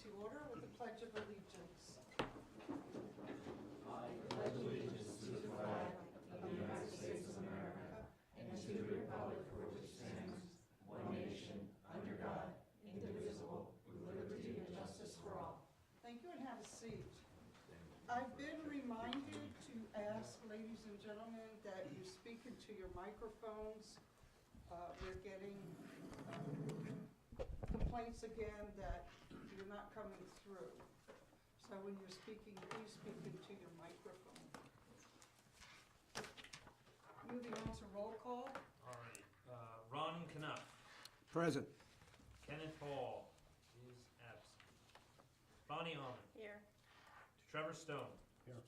to order with the Pledge of Allegiance. I pledge allegiance to the flag of the United States of America and to the republic for which it stands, one nation, under God, indivisible, with liberty and justice for all. Thank you, and have a seat. I've been reminded to ask, ladies and gentlemen, that you speak into your microphones. We're getting complaints again that you're not coming through. So when you're speaking, please speak into your microphone. Moving on to roll call. All right. Ron Knuff. Present. Kenneth Hall is absent. Bonnie Almond. Here. Trevor Stone. Here.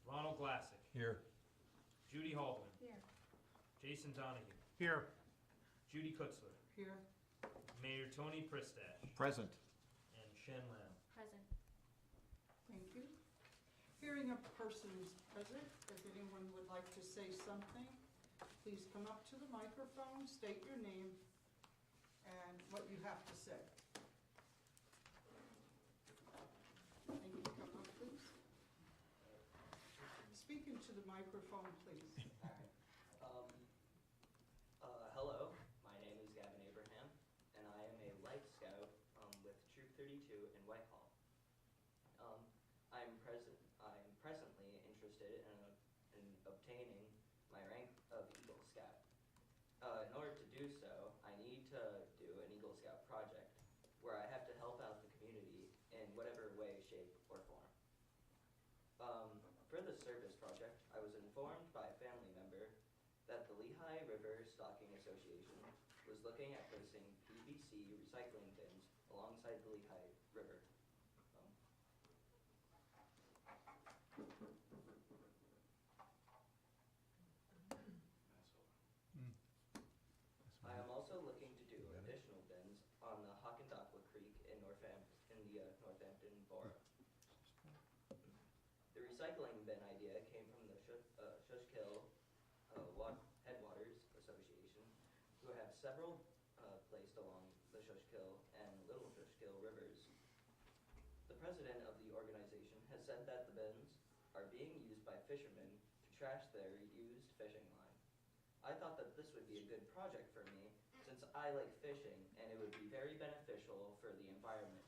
Ronald Glassick. Here. Judy Haldeman. Here. Jason Donahue. Here. Judy Kutzler. Here. Mayor Tony Pristash. Present. And Shen Lam. Present. Thank you. Hearing a persons present, if anyone would like to say something, please come up to the microphone, state your name, and what you have to say. And you come up, please. Speak into the microphone, please. All right. Hello, my name is Gavin Abraham, and I am a Life Scout with Troop 32 in Whitehall. I'm presently interested in obtaining my rank of Eagle Scout. In order to do so, I need to do an Eagle Scout project where I have to help out the community in whatever way, shape, or form. For the service project, I was informed by a family member that the Lehigh River Stocking Association was looking at placing PVC recycling bins alongside the Lehigh River. I am also looking to do additional bins on the Hockendakwa Creek in the Northampton Borough. The recycling bin idea came from the Shushkill Headwaters Association, who have several placed along the Shushkill and Little Shushkill rivers. The president of the organization has said that the bins are being used by fishermen to trash their used fishing line. I thought that this would be a good project for me since I like fishing and it would be very beneficial for the environment.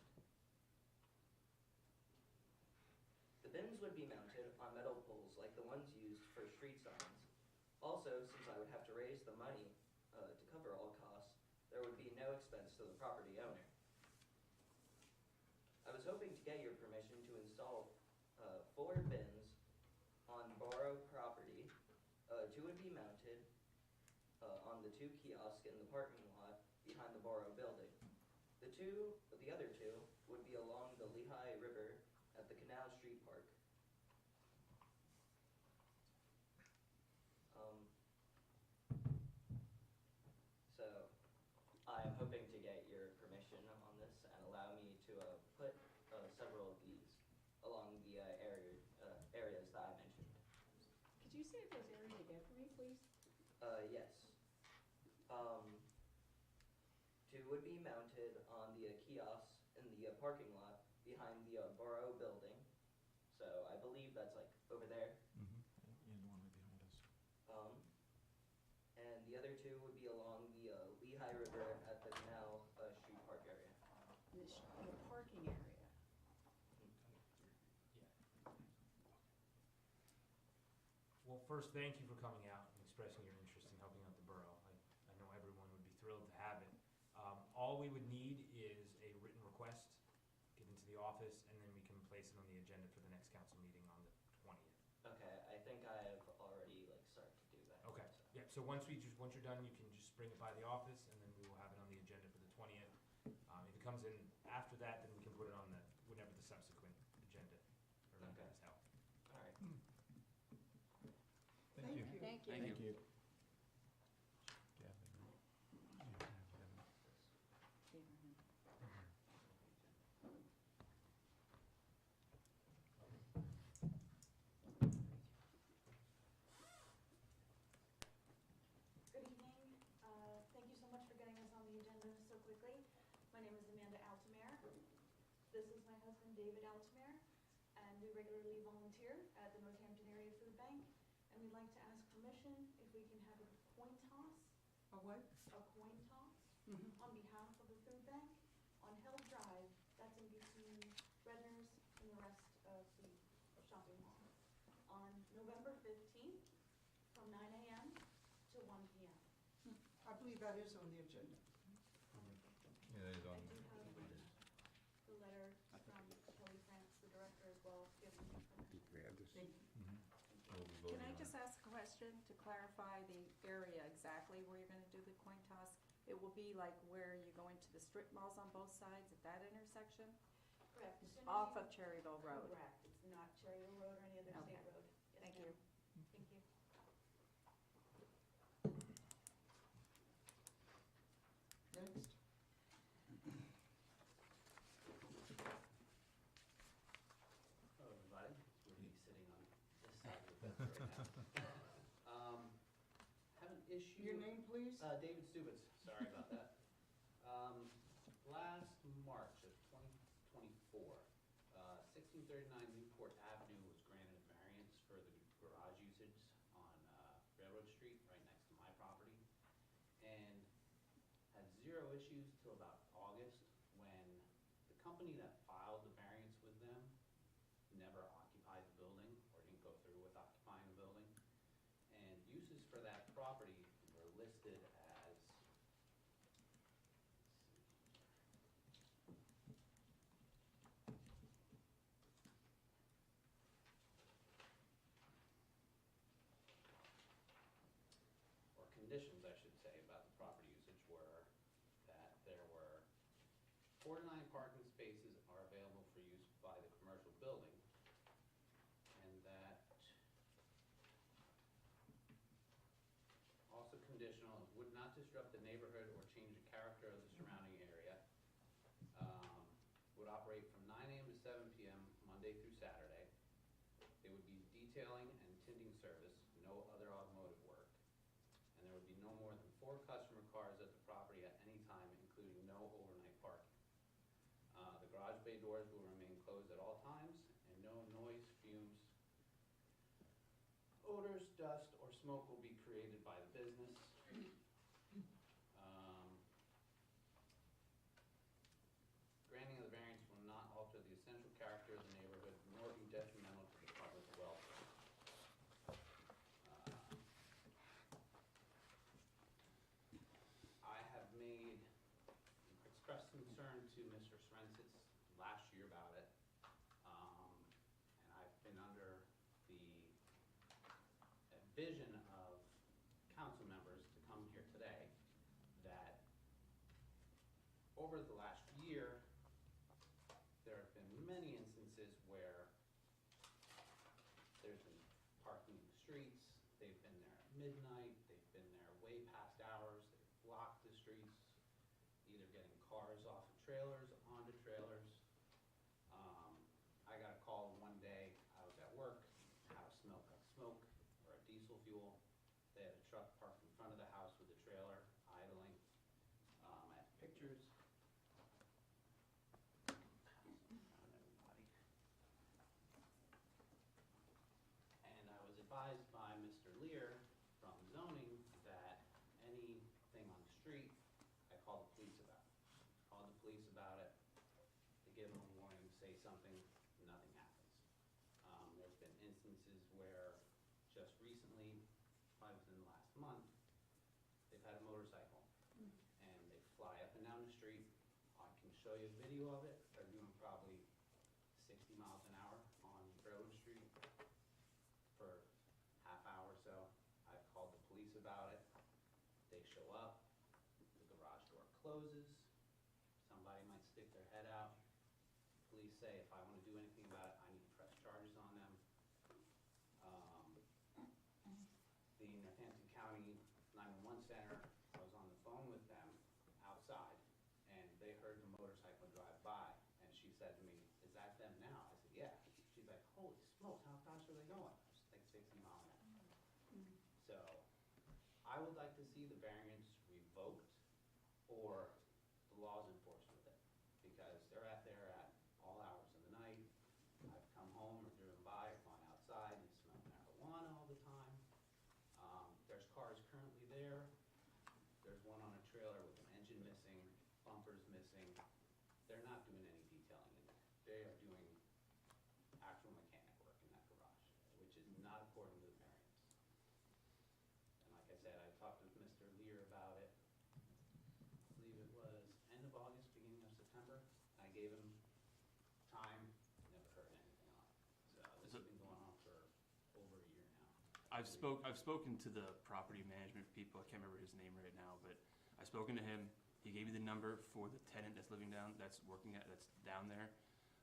The bins would be mounted on metal poles like the ones used for street signs. Also, since I would have to raise the money to cover all costs, there would be no expense to the property owner. I was hoping to get your permission to install 4 bins on borough property. 2 would be mounted on the 2 kiosks in the parking lot behind the borough building. The other 2 would be along the Lehigh River at the Canal Street Park. So I am hoping to get your permission on this and allow me to put several of these along the areas that I mentioned. Could you say those areas again for me, please? Yes. 2 would be mounted on the kiosks in the parking lot behind the borough building. So I believe that's like over there. Mm-hmm. And one right behind us. And the other 2 would be along the Lehigh River at the Canal Street Park area. The parking area. Well, first, thank you for coming out and expressing your interest in helping out the borough. I know everyone would be thrilled to have it. All we would need is a written request given to the office, and then we can place it on the agenda for the next council meeting on the 20th. Okay, I think I have already started to do that. Okay. So. Yeah. So once you're done, you can just bring it by the office, and then we will have it on the agenda for the 20th. If it comes in after that, then we can put it on whenever the subsequent agenda or okay. is held. All right. Thank you. Thank you. Thank you. Good evening. Thank you so much for getting us on the agenda so quickly. My name is Amanda Altamere. This is my husband, David Altamere, and we regularly volunteer at the Northampton Area Food Bank. And we'd like to ask permission if we can have a coin toss, A what? a coin toss Mhm. on behalf of the food bank on Held Drive. That's in between Redner's and the rest of the shopping mall. On November 15th from 9 a.m. to 1 p.m. I believe that is on the agenda. Yeah, it's I on. do have the letter from Kelly France, the director, as well, giving me permission. Thank you. We'll be Can voting I on just it. ask a question to clarify the area exactly where you're gonna do the coin toss? It will be like where you go into the strip malls on both sides at that intersection? Correct. As soon as Off you- of Cherryville Road? Correct. It's not Cherryville Road or any other Okay. state road. Yes, Thank ma'am. you. Thank you. Next. Hello, everybody. We'll be sitting on this side of the desk right now. Have an issue. Your name, please? David Stubitz, sorry about that. Last March of 2024, 1639 Newport Avenue was granted a variance for the garage usage on Railroad Street, right next to my property. And had zero issues till about August, when the company that filed the variance with them never occupied the building, or didn't go through with occupying the building. And uses for that property were listed as, or conditions, I should say, about the property usage were that there were 4 to 9 parking spaces are available for use by the commercial building, and that also conditional, would not disrupt the neighborhood or change the character of the surrounding area. Would operate from 9 a.m. to 7 p.m. Monday through Saturday. It would be detailing and tinting service, no other automotive work. And there would be no more than 4 customer cars at the property at any time, including no overnight parking. The garage bay doors will remain closed at all times, and no noise, fumes, odors, dust, or smoke will be created by the business. Granting of the variance will not alter the essential character of the neighborhood, nor be detrimental to the public welfare. I have expressed concern to Mr. Svensitz last year about it. And I've been under the vision of council members to come here today, that over the last year, there have been many instances where there's been parking in the streets, they've been there at midnight, they've been there way past hours, they've blocked the streets, either getting cars off of trailers, onto trailers. I got a call one day, I was at work, house smelled like smoke or a diesel fuel. They had a truck parked in front of the house with a trailer idling. I have pictures. Found everybody. And I was advised by Mr. Lear from zoning that anything on the street, I called the police about it. Called the police about it, to give them a warning, say something, nothing happens. There's been instances where just recently, probably within the last month, they've had a motorcycle and they fly up and down the street. I can show you a video of it. They're doing probably 60 miles an hour on Railroad Street for half hour or so. I've called the police about it. They show up, the garage door closes, somebody might stick their head out. Police say, if I want to do anything about it, I need to press charges on them. The Northampton County 911 Center, I was on the phone with them outside, and they heard the motorcycle drive by, and she said to me, is that them now? I said, yeah. She's like, holy smokes, how fast are they going? I was like 60 miles an hour. So, I would like to see the variance revoked, or the laws enforced with it, because they're out there at all bumper's missing. They're not doing any detailing in there. They are doing actual mechanic work in that garage, which is not according to the variance. And like I said, I talked with Mr. Lear about it. I believe it was end of August, beginning of September. I gave him time, never heard anything on it. So this has been going on for over a year now. I've spoken to the property management people. I can't remember his name right now, but I've spoken to him. He gave me the number for the tenant that's that's down there.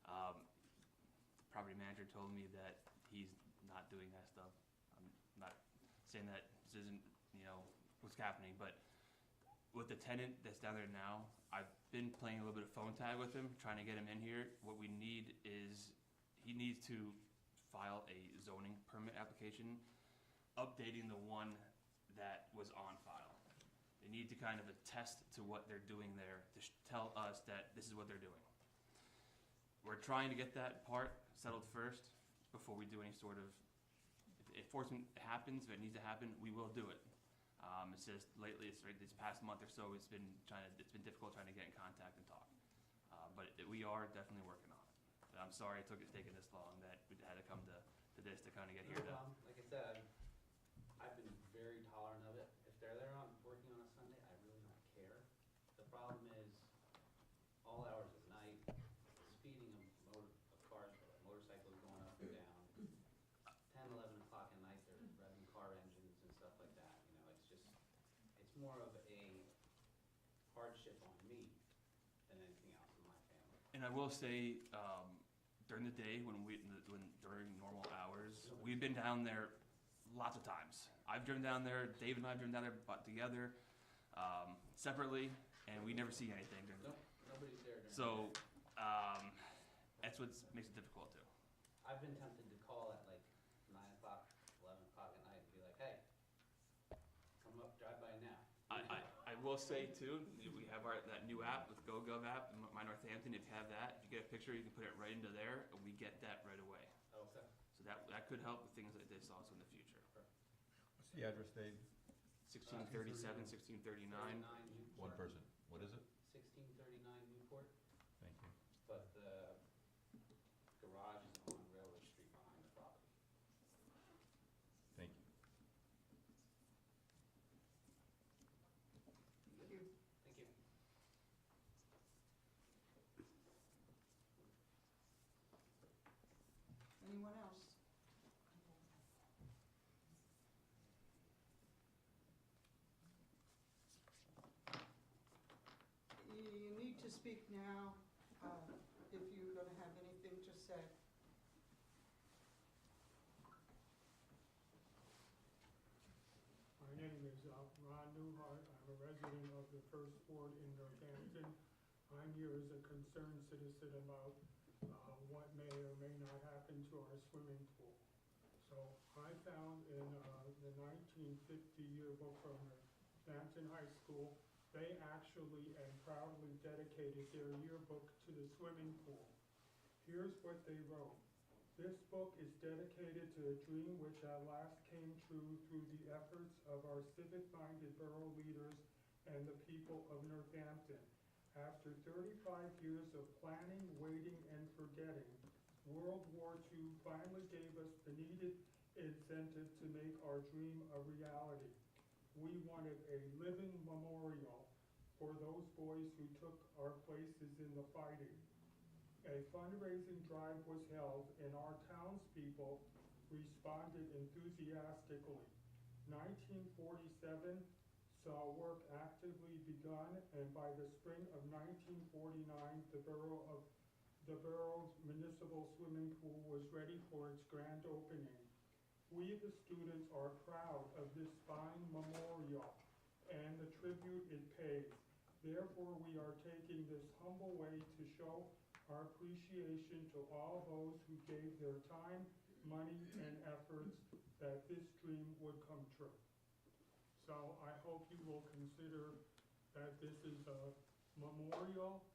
The property manager told me that he's not doing that stuff. I'm not saying that this isn't, what's happening, but with the tenant that's down there now, I've been playing a little bit of phone tag with him, trying to get him in here. What we need is, he needs to file a zoning permit application, updating the one that was on file. They need to kind of attest to what they're doing there, to tell us that this is what they're doing. We're trying to get that part settled first before we do any sort of, if enforcement happens, if it needs to happen, we will do it. It's just lately, this past month or so, it's been difficult trying to get in contact and talk. But we are definitely working on it. I'm sorry it's taken this long, that we had to come to this to kind of get here. Like I said, I've been very tolerant of it. If they're there working on a Sunday, I really don't care. The problem is, all hours of night, speeding of cars, motorcycles going up and down. 10, 11 o'clock at night, they're revving car engines and stuff like that. It's more of a hardship on me than anything else in my family. And I will say, during the day, during normal hours, we've been down there lots of times. I've driven down there, Dave and I have driven down there, but together, separately, and we never see anything during the day. Nobody's there during So, the day. that's what makes it difficult too. I've been tempted to call at like 9 o'clock, 11 o'clock at night and be like, hey, come up, drive by now. I will say too, we have that new app with GoGov app, My Northampton. If you have that, if you get a picture, you can put it right into there, and we get that right away. Okay. So that could help with things like this also in the future. What's the address, Dave? 1637, 1639. 39 One Newport. person. What is it? 1639 Newport, Thank you. but the garage is on Railroad Street behind the property. Thank you. Thank you. Thank you. Anyone else? You need to speak now, if you're gonna have anything to say. My name is Ron Newhart. I'm a resident of the First Ward in Northampton. I'm here as a concerned citizen about what may or may not happen to our swimming pool. So I found in the 1950 yearbook from Northampton High School, they actually and proudly dedicated their yearbook to the swimming pool. Here's what they wrote. This book is dedicated to a dream which at last came true through the efforts of our civic-minded borough leaders and the people of Northampton. After 35 years of planning, waiting, and forgetting, World War II finally gave us the needed incentive to make our dream a reality. We wanted a living memorial for those boys who took our places in the fighting. A fundraising drive was held, and our townspeople responded enthusiastically. 1947 saw work actively begun, and by the spring of 1949, the borough's municipal swimming pool was ready for its grand opening. We, the students, are proud of this fine memorial and the tribute it pays. Therefore, we are taking this humble way to show our appreciation to all those who gave their time, money, and efforts that this dream would come true. So I hope you will consider that this is a memorial,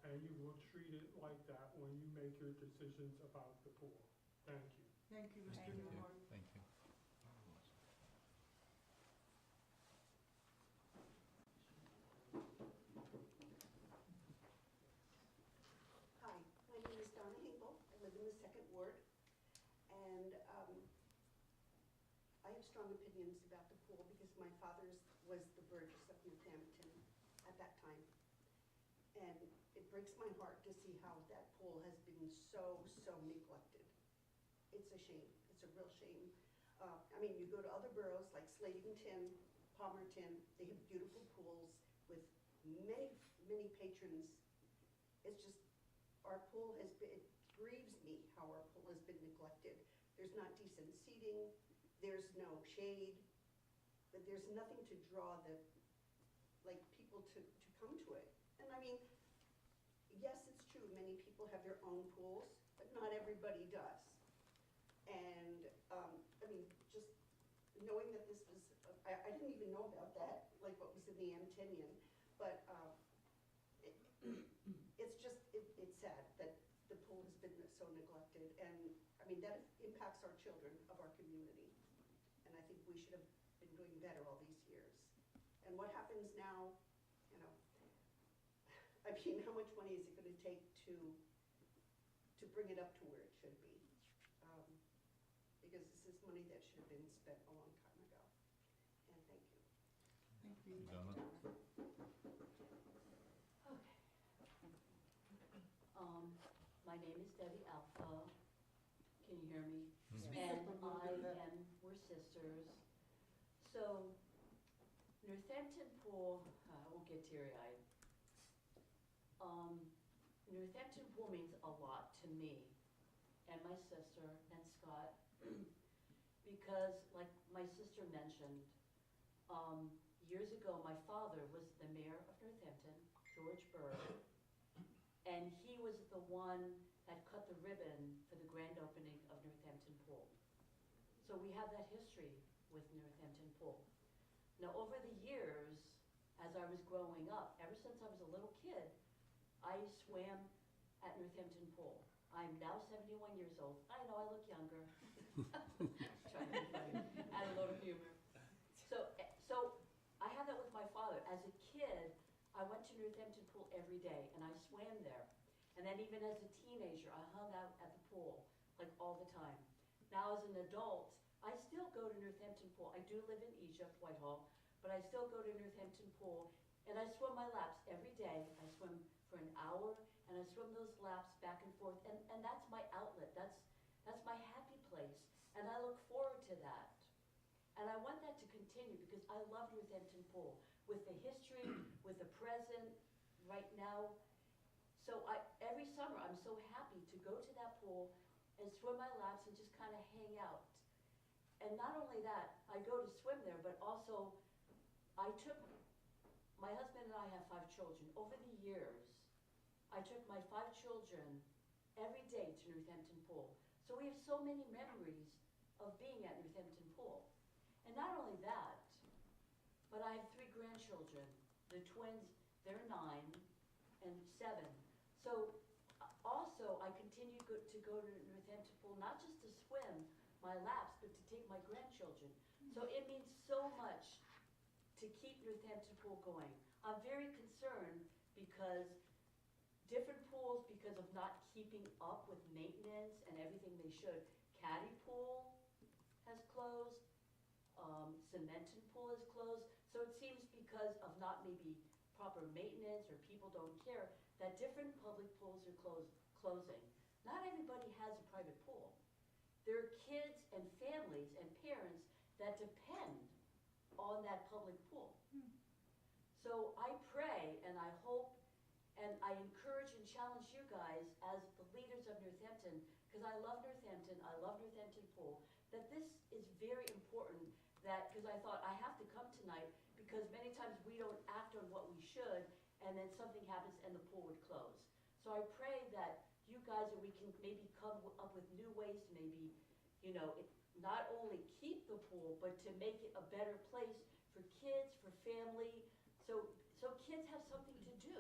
and you will treat it like that when you make your decisions about the pool. Thank you. Thank you, Mr. Thank you. Newhart. Thank you. strong opinions about the pool because my father's was the Burgess of Northampton at that time. And it breaks my heart to see how that pool has been so neglected. It's a shame. It's a real shame. I mean, you go to other boroughs like Slatington, Palmerton, they have beautiful pools with many patrons. It's just, our pool has been, it grieves me how our pool has been neglected. There's not decent seating, there's no shade, but there's nothing to draw the, like, people to come to it. And I mean, yes, it's true, many people have their own pools, but not everybody does. And, I mean, just knowing that this was, I didn't even know about that, like what was in the Antinian, but it's just, it's sad that the pool has been so neglected. And, I mean, that impacts our children of our community. And I think we should have been doing better all these years. And what happens now, you know, I mean, how much money is it going to take to bring it up to where it should be? Because this is money that should have been spent a long time ago. And thank you. Thank you. Donna? My name is Debbie Alpha. Can you hear me? Speak And up a little I bit better. and we're sisters. So Northampton Pool, I won't get teary-eyed. Northampton Pool means a lot to me and my sister and Scott because, like my sister mentioned, years ago my father was the mayor of Northampton, George Borough, and he was the one that cut the ribbon for the grand opening of Northampton Pool. So we have that history with Northampton Pool. Now over the years, as I was growing up, ever since I was a little kid, I swam at Northampton Pool. I'm now 71 years old. I know I look younger. Trying to be funny. Add a load of humor. So I had that with my father. As a kid, I went to Northampton Pool every day, and I swam there. And then even as a teenager, I hung out at the pool, like all the time. Now as an adult, I still go to Northampton Pool. I do live in Egypt, Whitehall, but I still go to Northampton Pool, and I swim my laps every day. I swim for an hour, and I swim those laps back and forth, and that's my outlet. That's my happy place, and I look forward to that. And I want that to continue because I love Northampton Pool, with the history, with the present, right now. So every summer, I'm so happy to go to that pool and swim my laps and just kind of hang out. And not only that, I go to swim there, but also my husband and I have 5 children. Over the years, I took my 5 children every day to Northampton Pool. So we have so many memories of being at Northampton Pool. And not only that, but I have 3 grandchildren. The twins, they're 9 and 7. So also I continue to go to Northampton Pool, not just to swim my laps, but to take my grandchildren. So it means so much to keep Northampton Pool going. I'm very concerned because different pools, because of not keeping up with maintenance and everything they should. Caddy Pool has closed, Cementon Pool is closed. So it seems because of not maybe proper maintenance or people don't care that different public pools are closing. Not everybody has a private pool. There are kids and families and parents that depend on that public pool. So I pray and I hope and I encourage and challenge you guys as the leaders of Northampton, because I love Northampton, I love Northampton Pool, that this is very important, that, because I thought I have to come tonight because many times we don't act on what we should and then something happens and the pool would close. So I pray that you guys, or we can maybe come up with new ways to maybe, not only keep the pool, but to make it a better place for kids, for family, so kids have something to do.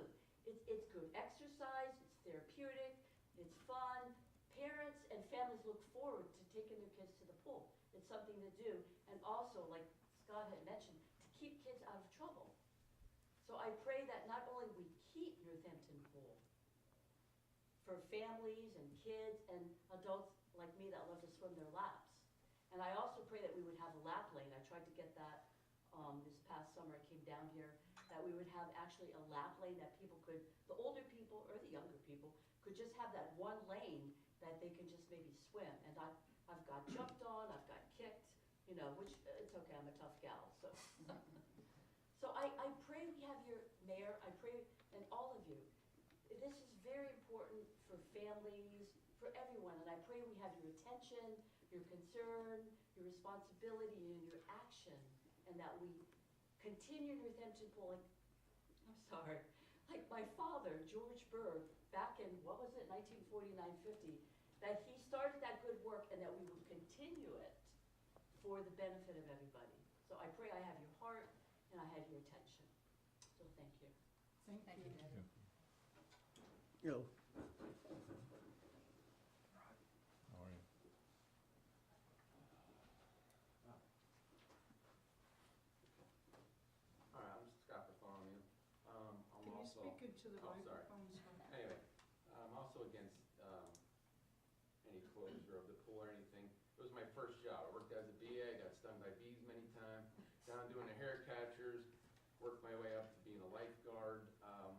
It's good exercise, it's therapeutic, it's fun. Parents and families look forward to taking their kids to the pool. It's something to do. And also, like Scott had mentioned, to keep kids out of trouble. So I pray that not only we keep Northampton Pool for families and kids and adults like me that love to swim their laps. And I also pray that we would have a lap lane. I tried to get that this past summer. I came down here, that we would have actually a lap lane that people could, the older people or the younger people, could just have that one lane that they can just maybe swim. And I've got jumped on, I've got kicked, you know, which, it's okay, I'm a tough gal, so. So I pray we have your mayor, I pray, and all of you. This is very important for families, for everyone, and I pray we have your attention, your concern, your responsibility, and your action, and that we continue Northampton Pool, like, I'm sorry, like my father, George Berg, back in, what was it, 1949, 50, that he started that good work and that we would continue it for the benefit of everybody. So I pray I have your heart and I have your attention. So thank you. Thank you. Yo. How are you? All right, I'm Scott Bartholomew. I'm Can you also, speak into the oh, sorry. microphone, sir? Anyway, I'm also against any closure of the pool or anything. It was my first job. I worked as a BA, got stung by bees many times, down doing the hair catchers, worked my way up to being a lifeguard. I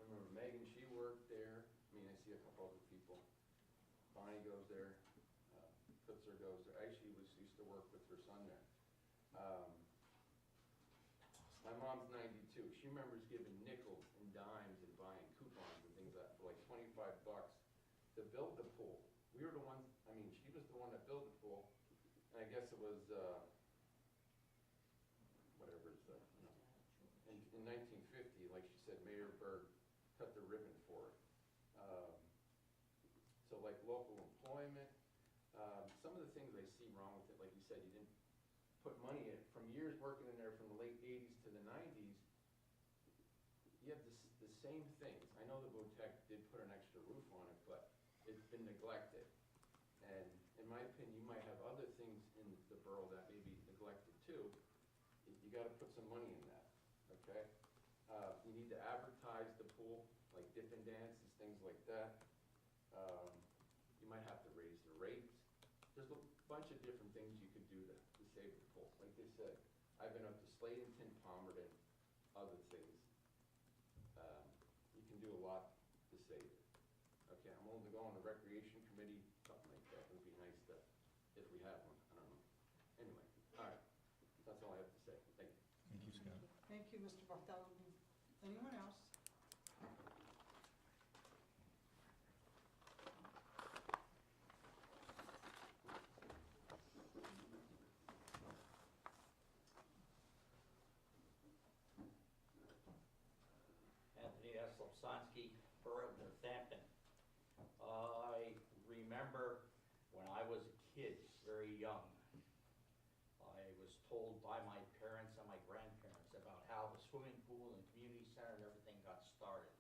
remember Megan, she worked there. I mean, I see a couple other people. Bonnie goes there. Kutzer goes there. Actually, used to work with her son there. My mom's 92. She remembers giving nickels and dimes and buying coupons and things like that for like 25 bucks to build the pool. We were the ones, I mean, she was the one that built the pool. And I guess it was, whatever it's, in 1950, like she said, Mayor Berg cut the ribbon for it. So like local employment, some of the things I see wrong with it, like you said, you didn't put money in it. From years working in there from the late 80s to the 90s, you have the same things. I know the Votech did put an extra roof on it, but it's been neglected. And in my opinion, you might have other things in the borough that may be neglected too. You gotta put some money in that, okay? You need to advertise the pool, like dipping dances, things like that. You might have to raise the rates. There's a bunch of different things you could do to save the pool. Like they said, I've been up to Sladenton, Palmerton, other things. You can do a lot to save it. Okay, I'm willing to go on the recreation committee, something like that. It would be nice to, if we have one, I don't know. Anyway, all right, that's all I have to say. Thank you. Thank you, Scott. Thank you, Mr. Bartholomew. Anyone else? Anthony S. Lopsonsky, Borough of Northampton. I remember when I was a kid, very young, I was told by my parents and my grandparents about how the swimming pool and community center and everything got started.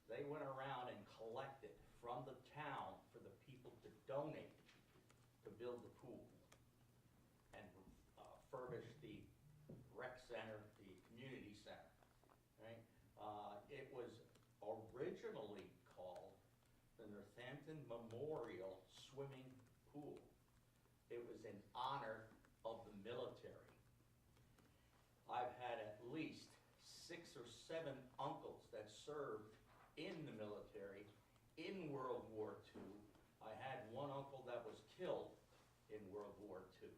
They went around and collected from the town for the people to donate to build the pool and furbish the rec center, the community center, right? It was originally called the Northampton Memorial Swimming Pool. It was in honor of the military. I've had at least 6 or 7 uncles that served in the military in World War II. I had one uncle that was killed in World War II.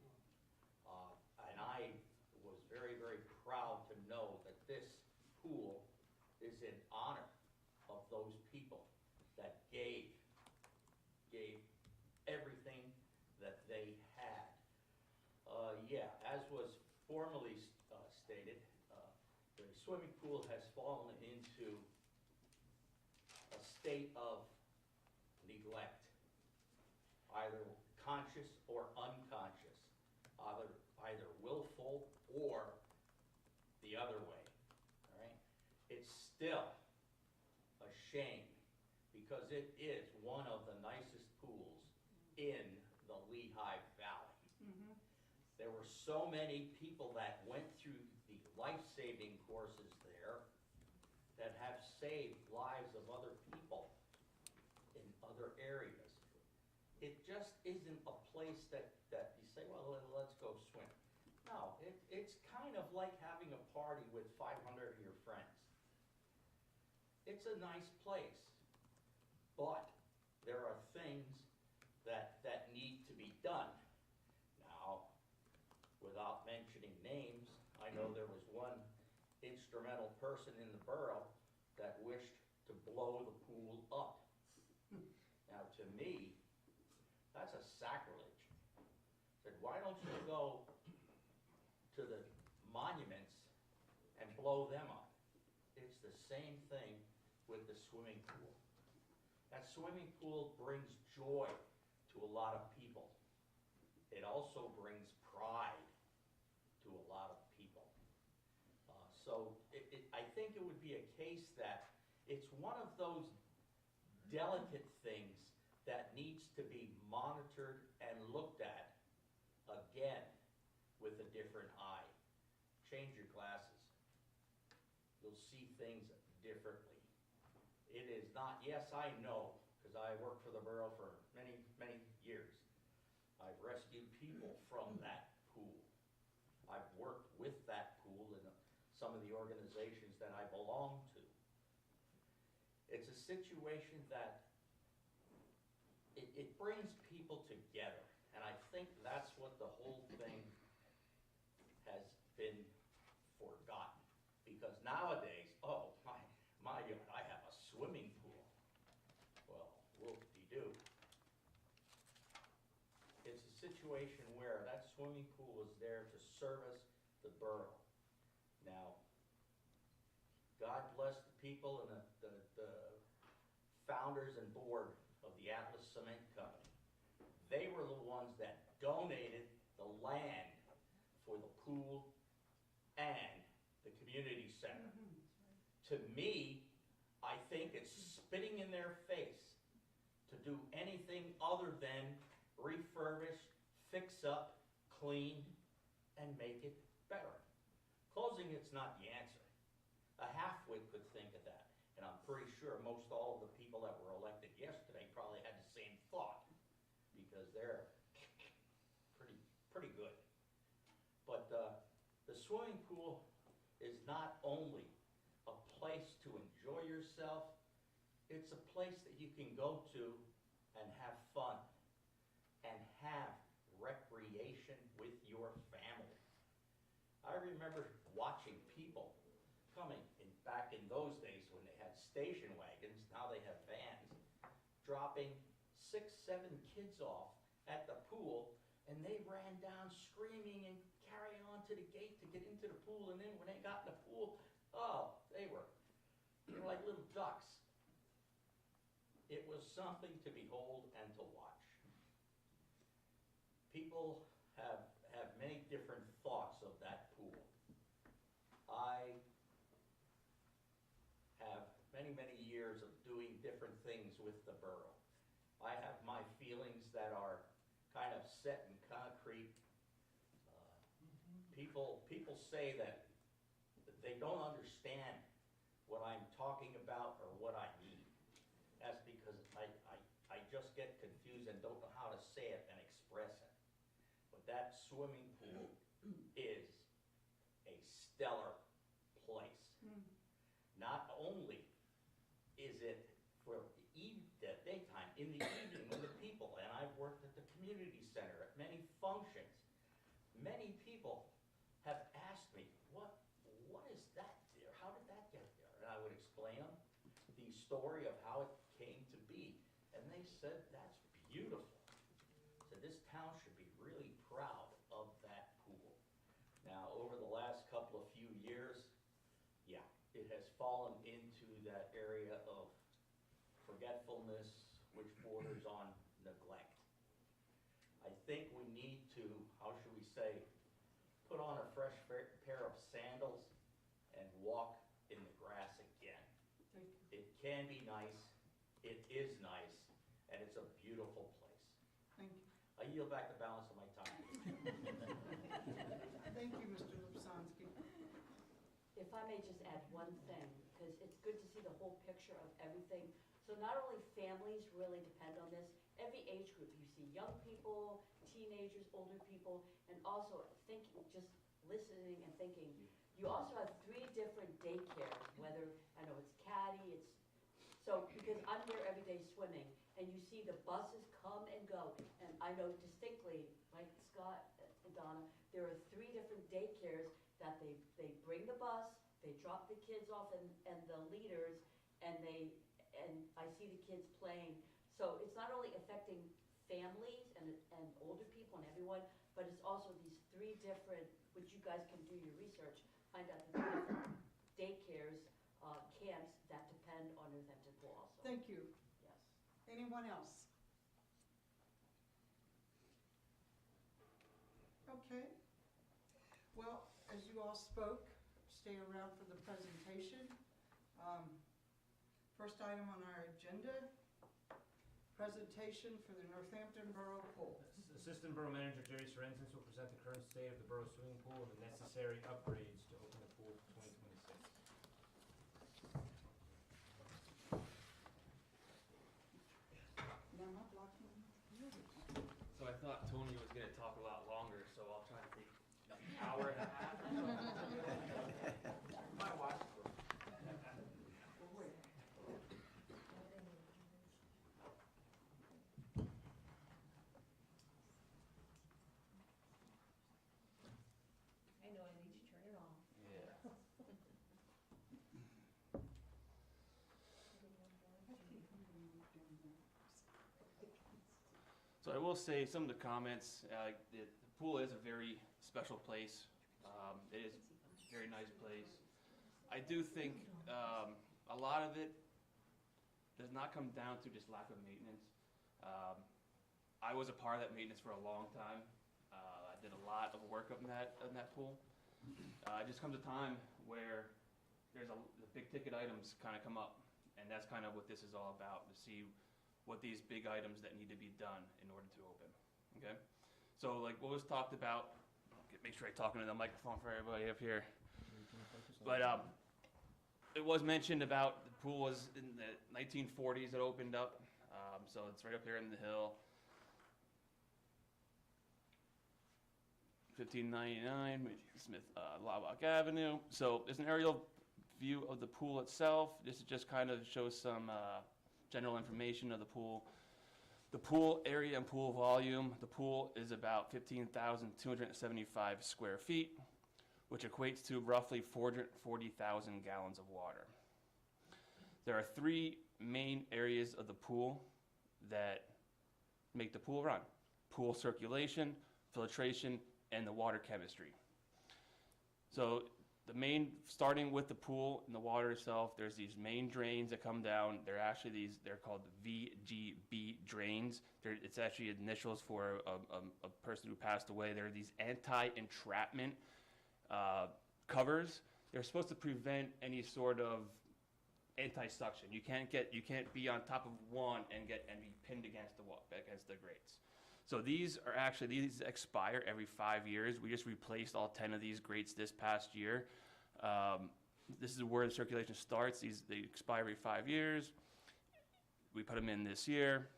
And I was very, very proud to know that this pool is in honor of those people that gave everything that they had. Yeah, as was formally stated, the swimming pool has fallen into a state of neglect, either conscious or unconscious, either willful or the other way, all right? It's still a shame because it is one of the nicest pools in the Lehigh Valley. There were so many people that went through the life-saving courses there that have saved lives of other people in other areas. it just isn't a place that you say, well, let's go swim. No, it's kind of like having a party with 500 of your friends. It's a nice place, but there are things that need to be done. Now, without mentioning names, I know there was one instrumental person in the borough that wished to blow the pool up. Now, to me, that's a sacrilege. Said, why don't you go to the monuments and blow them up? It's the same thing with the swimming pool. That swimming pool brings joy to a lot of people. It also brings pride to a lot of people. So I think it would be a case that it's one of those delicate things that needs to be monitored and looked at again with a different eye. Change your glasses. You'll see things differently. It is not, yes, I know, because I worked for the borough for many, many years. I've rescued people from that pool. I've worked with that pool in some of the organizations that I belong to. It's a situation that it brings people together, and I think that's what the whole thing has been forgotten. Because nowadays, oh, my God, I have a swimming pool. Well, whoop-de-doo. It's a situation where that swimming pool is there to service the borough. Now, God bless the people and the founders and board of the Atlas Cement Company. They were the ones that donated the land for the pool and the community center. To me, I think it's spitting in their face to do anything other than refurbish, fix up, clean, and make it better. Closing it's not the answer. A halfwit could think of that. And I'm pretty sure most all of the people that were elected yesterday probably had the same thought, because they're pretty good. But the swimming pool is not only a place to enjoy yourself, it's a place that you can go to and have fun and have recreation with your family. I remember watching people coming back in those days when they had station wagons, now they have vans, dropping 6, 7 kids off at the pool, and they ran down screaming and carrying on to the gate to get into the pool, and then when they got in the pool, oh, they were like little ducks. It was something to behold and to watch. People have many different thoughts of that pool. I have many, many years of doing different things with the borough. I have my feelings that are kind of set in concrete. People say that they don't understand what I'm talking about or what I mean. That's because I just get confused and don't know how to say it and express it. But that swimming pool is a stellar place. Not only is it for the daytime, in the evening when the people, and I've worked at the community center at many functions, many people have asked me, what is that there? How did that get there? And I would explain them the story of how it came to be. And they said, that's beautiful. So this town should be really proud of that pool. Now, over the last couple of few years, yeah, it has fallen into that area of forgetfulness, which borders on neglect. I think we need to, how should we say, put on a fresh pair of sandals and walk in the grass again. It can be nice, it is nice, and it's a beautiful place. Thank you. I yield back the balance of my time. Thank you, Mr. Lipsonsky. If I may just add one thing, because it's good to see the whole picture of everything. So not only families really depend on this, every age group. You see young people, teenagers, older people, and also thinking, just listening and thinking. You also have 3 different daycares, whether, I know it's Caddy, so, because I'm there every day swimming, and you see the buses come and go, and I know distinctly, like Scott and Donna, there are 3 different daycares that they bring the bus, they drop the kids off and the leaders, and I see the kids playing. So it's not only affecting families and older people and everyone, but it's also these 3 different, which you guys can do your research, find out the 3 different daycares, camps that depend on Northampton Pool also. Thank you. Yes. Anyone else? Okay. Well, as you all spoke, stay around for the presentation. First item on our agenda, presentation for the Northampton Borough Pool. Assistant Borough Manager Jerry Sorensens will present the current state of the borough swimming pool and the necessary upgrades to open the pool for 2026. Now I'm not blocking the other one. So I thought Tony was gonna talk a lot longer, so I'll try to take an hour and a half. My watch. Well, wait. I know I need to turn it off. Yeah. So I will say some of the comments, the pool is a very special place. It is a very nice place. I do think a lot of it does not come down to just lack of maintenance. I was a part of that maintenance for a long time. I did a lot of work up in that pool. It just comes a time where the big ticket items kind of come up, and that's kind of what this is all about, to see what these big items that need to be done in order to open, okay? So like what was talked about, make sure I'm talking to the microphone for everybody up here. But it was mentioned about the pool was in the 1940s it opened up, so it's right up here in the hill. 1599 Smith Lawbach Avenue. So there's an aerial view of the pool itself. This just kind of shows some general information of the pool. The pool area and pool volume. The pool is about 15,275 square feet, which equates to roughly 440,000 gallons of water. There are 3 main areas of the pool that make the pool run: pool circulation, filtration, and the water chemistry. So starting with the pool and the water itself, there's these main drains that come down. They're called VGB drains. It's actually initials for a person who passed away. There are these anti-entrapment covers. They're supposed to prevent any sort of anti-suction. You can't be on top of one and be pinned against the grates. So these expire every 5 years. We just replaced all 10 of these grates this past year. This is where the circulation starts. They expire every 5 years. We put them in this year,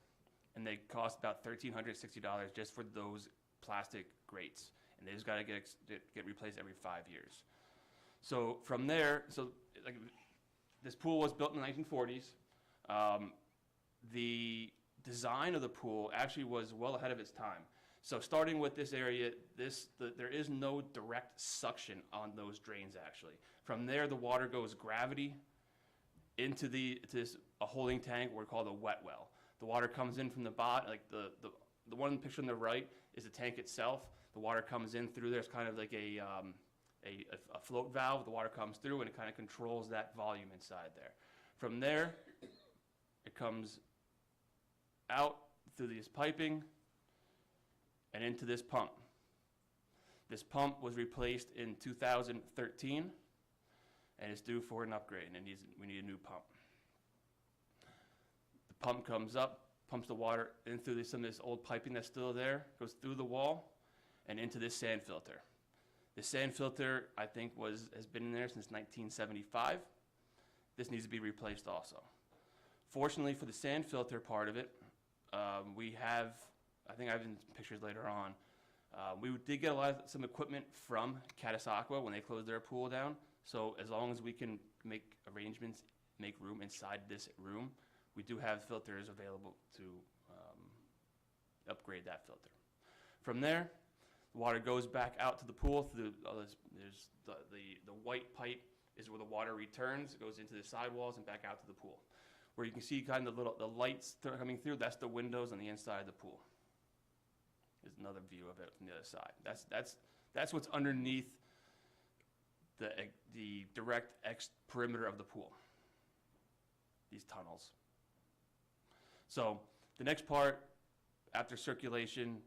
and they cost about $1,360 just for those plastic grates. And they just got to get replaced every 5 years. So from there, this pool was built in the 1940s. The design of the pool actually was well ahead of its time. So starting with this area, there is no direct suction on those drains actually. From there, the water goes gravity into a holding tank we're called a wet well. The water comes in from the bottom, like the one picture on the right is the tank itself. The water comes in through there. It's kind of like a float valve. The water comes through and it kind of controls that volume inside there. From there, it comes out through this piping and into this pump. This pump was replaced in 2013 and it's due for an upgrade, and we need a new pump. The pump comes up, pumps the water in through some of this old piping that's still there, goes through the wall and into this sand filter. The sand filter, I think, has been in there since 1975. This needs to be replaced also. Fortunately for the sand filter part of it, we have, I think I have pictures later on. We did get some equipment from Catasauqua when they closed their pool down. So as long as we can make arrangements, make room inside this room, we do have filters available to upgrade that filter. From there, the water goes back out to the pool through there's the white pipe is where the water returns. It goes into the sidewalls and back out to the pool. Where you can see kind of the lights coming through, that's the windows on the inside of the pool. There's another view of it from the other side. That's what's underneath the direct perimeter of the pool. These tunnels. So the next part after circulation,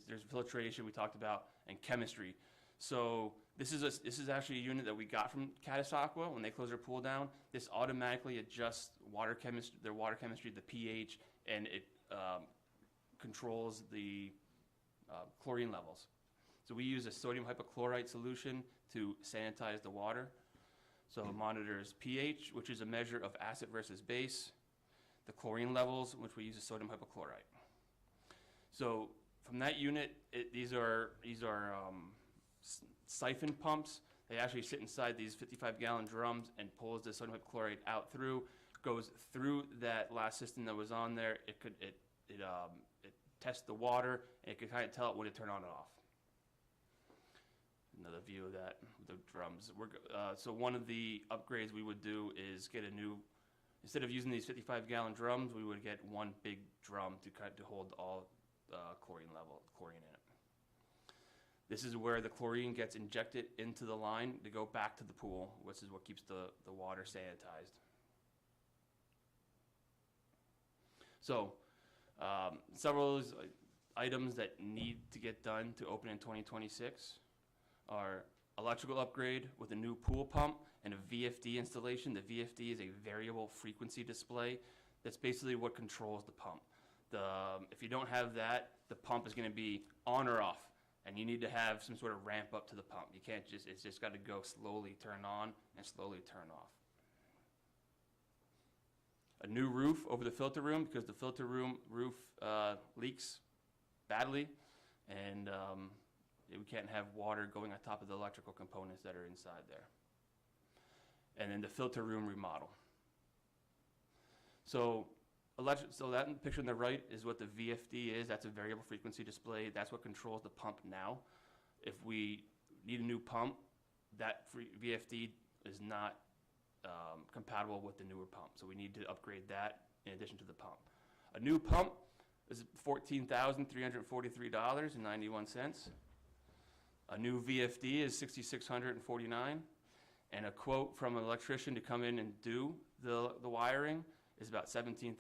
there's filtration we talked about, and chemistry. So this is actually a unit that we got from Catasauqua when they closed their pool down. This automatically adjusts their water chemistry, the pH, and it controls the chlorine levels. So we use a sodium hypochlorite solution to sanitize the water. So it monitors pH, which is a measure of acid versus base, the chlorine levels, which we use a sodium hypochlorite. So from that unit, these are siphon pumps. They actually sit inside these 55-gallon drums and pulls the sodium hypochlorite out through, goes through that last system that was on there. It tests the water, and it can kind of tell it when to turn on and off. Another view of that, the drums. So one of the upgrades we would do is get a new, instead of using these 55-gallon drums, we would get one big drum to hold all chlorine in it. This is where the chlorine gets injected into the line to go back to the pool, which is what keeps the water sanitized. So several of those items that need to get done to open in 2026 are electrical upgrade with a new pool pump and a VFD installation. The VFD is a variable frequency display. That's basically what controls the pump. If you don't have that, the pump is going to be on or off, and you need to have some sort of ramp up to the pump. You can't it's just got to go slowly turn on and slowly turn off. A new roof over the filter room, because the filter room roof leaks badly, and we can't have water going on top of the electrical components that are inside there. And then the filter room remodel. So that picture on the right is what the VFD is. That's a variable frequency display. That's what controls the pump now. If we need a new pump, that VFD is not compatible with the newer pump. So we need to upgrade that in addition to the pump. A new pump is $14,343.91. A new VFD is $6,649. And a quote from an electrician to come in and do the wiring is about $17,100.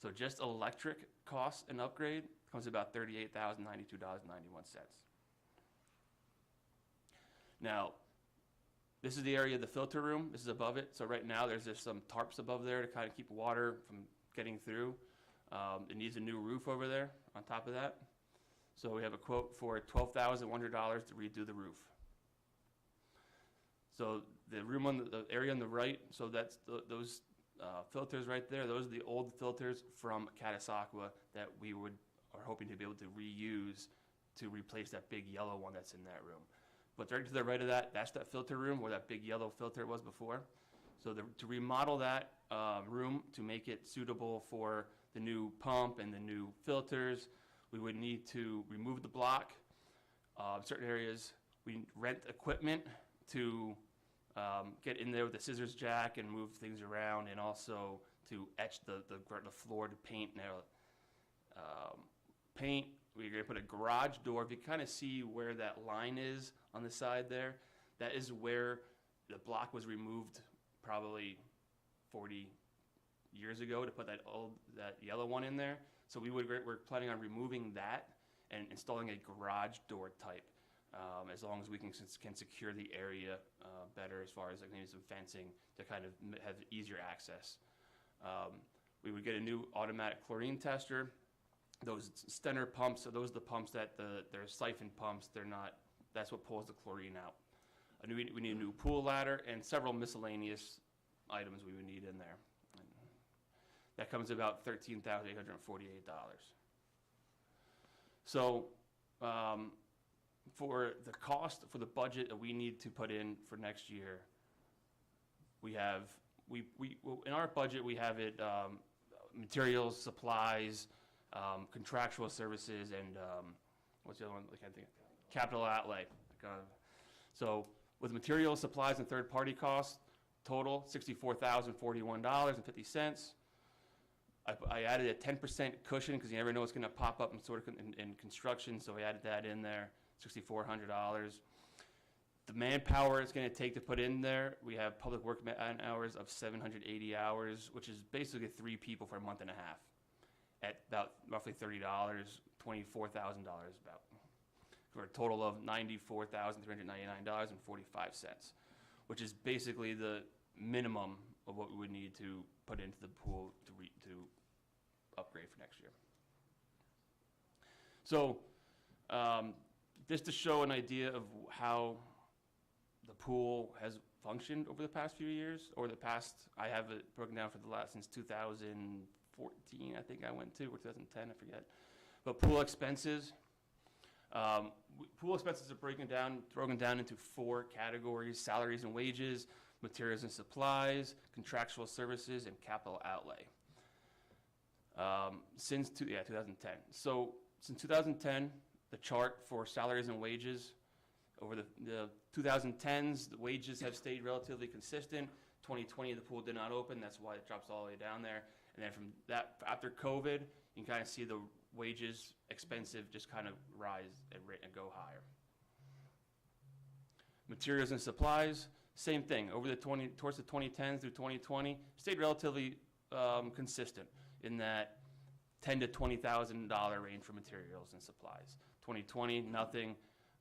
So just electric costs and upgrade comes about $38,092.91. Now, this is the area of the filter room. This is above it. So right now there's just some tarps above there to kind of keep water from getting through. It needs a new roof over there on top of that. So we have a quote for $12,100 to redo the roof. So the room on the area on the right, so that's those filters right there. Those are the old filters from Catasauqua that we are hoping to be able to reuse to replace that big yellow one that's in that room. But directly to the right of that, that's that filter room where that big yellow filter was before. So to remodel that room to make it suitable for the new pump and the new filters, we would need to remove the block. Certain areas, we rent equipment to get in there with the scissors jack and move things around, and also to etch the floor to paint. Now, paint, we're going to put a garage door. If you kind of see where that line is on the side there, that is where the block was removed probably 40 years ago to put that yellow one in there. So we're planning on removing that and installing a garage door type, as long as we can secure the area better, as far as like maybe some fencing to kind of have easier access. We would get a new automatic chlorine tester. Those Stenner pumps, so those are the pumps that they're siphon pumps. That's what pulls the chlorine out. We need a new pool ladder and several miscellaneous items we would need in there. that comes to about $13,848. So for the cost, for the budget that we need to put in for next year, we have, in our budget, we have it, materials, supplies, contractual services, and what's the other one? I can't think. Capital outlay. So with materials, supplies, and third-party costs, total $64,041.50. I added a 10% cushion because you never know what's going to pop up in construction, so I added that in there, $6,400. The manpower it's going to take to put in there, we have public work hours of 780 hours, which is basically 3 people for a month and a half, at about roughly $30, $24,000 about, for a total of $94,399.45, which is basically the minimum of what we would need to put into the pool to upgrade for next year. So just to show an idea of how the pool has functioned over the past few years, or the past, I have it broken down for the last, since 2014, I think I went to, or 2010, I forget. But pool expenses are broken down into 4 categories: salaries and wages, materials and supplies, contractual services, and capital outlay. Since 2010. So since 2010, the chart for salaries and wages, over the 2010s, the wages have stayed relatively consistent. 2020, the pool did not open. That's why it drops all the way down there. And then from that, after COVID, you can kind of see the wages expensive just kind of rise and go higher. Materials and supplies, same thing. Towards the 2010s through 2020, stayed relatively consistent in that $10,000 to $20,000 range for materials and supplies. 2020, nothing,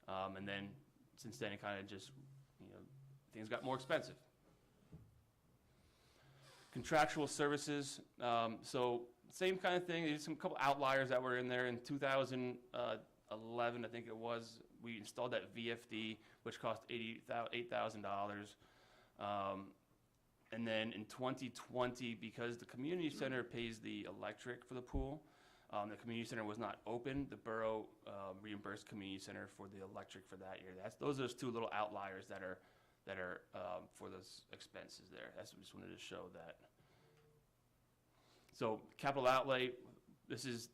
and then since then it kind of just, things got more expensive. Contractual services, so same kind of thing. There's some couple outliers that were in there. In 2011, I think it was, we installed that VFD, which cost $8,000. And then in 2020, because the community center pays the electric for the pool, the community center was not open. The borough reimbursed community center for the electric for that year. Those are those 2 little outliers that are for those expenses there. That's just wanted to show that. So capital outlay,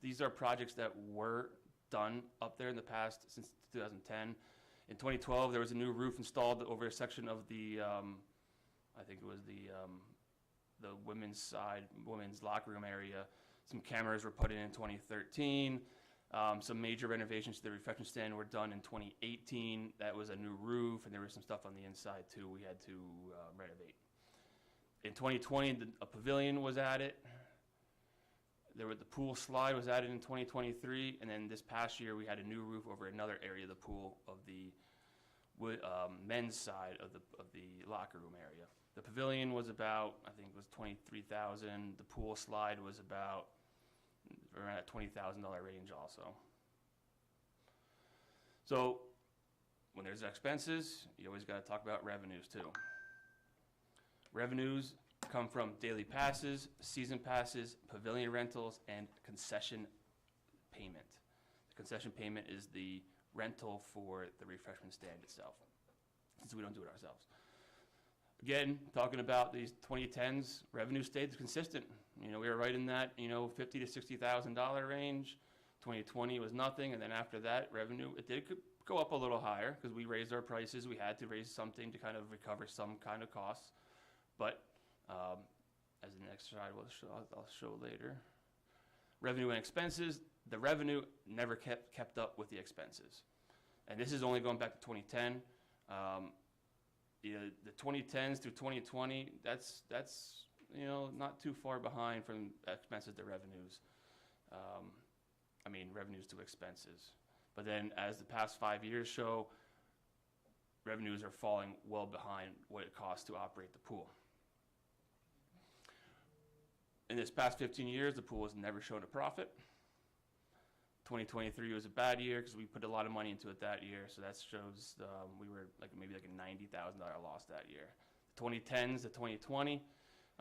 these are projects that were done up there in the past since 2010. In 2012, there was a new roof installed over a section of the I think it was the women's locker room area. Some cameras were put in 2013. Some major renovations to the reflection stand were done in 2018. That was a new roof, and there was some stuff on the inside too we had to renovate. In 2020, a pavilion was added. The pool slide was added in 2023, and then this past year we had a new roof over another area of the pool of the men's side of the locker room area. The pavilion was about, I think it was $23,000. The pool slide was about around a $20,000 range also. So when there's expenses, you always got to talk about revenues too. Revenues come from daily passes, season passes, pavilion rentals, and concession payment. The concession payment is the rental for the refreshment stand itself, since we don't do it ourselves. Again, talking about these 2010s, revenue stayed consistent. We were right in that, $50,000 to $60,000 range. 2020 was nothing, and then after that, revenue, it did go up a little higher because we raised our prices. We had to raise something to kind of recover some kind of costs. But as the next slide I'll show later, revenue and expenses, the revenue never kept up with the expenses. And this is only going back to 2010. The 2010s through 2020, that's not too far behind from expenses to revenues. Revenues to expenses. But then as the past 5 years show, revenues are falling well behind what it costs to operate the pool. In this past 15 years, the pool has never shown a profit. 2023 was a bad year because we put a lot of money into it that year, so that shows we were maybe a $90,000 loss that year. The 2010s to 2020,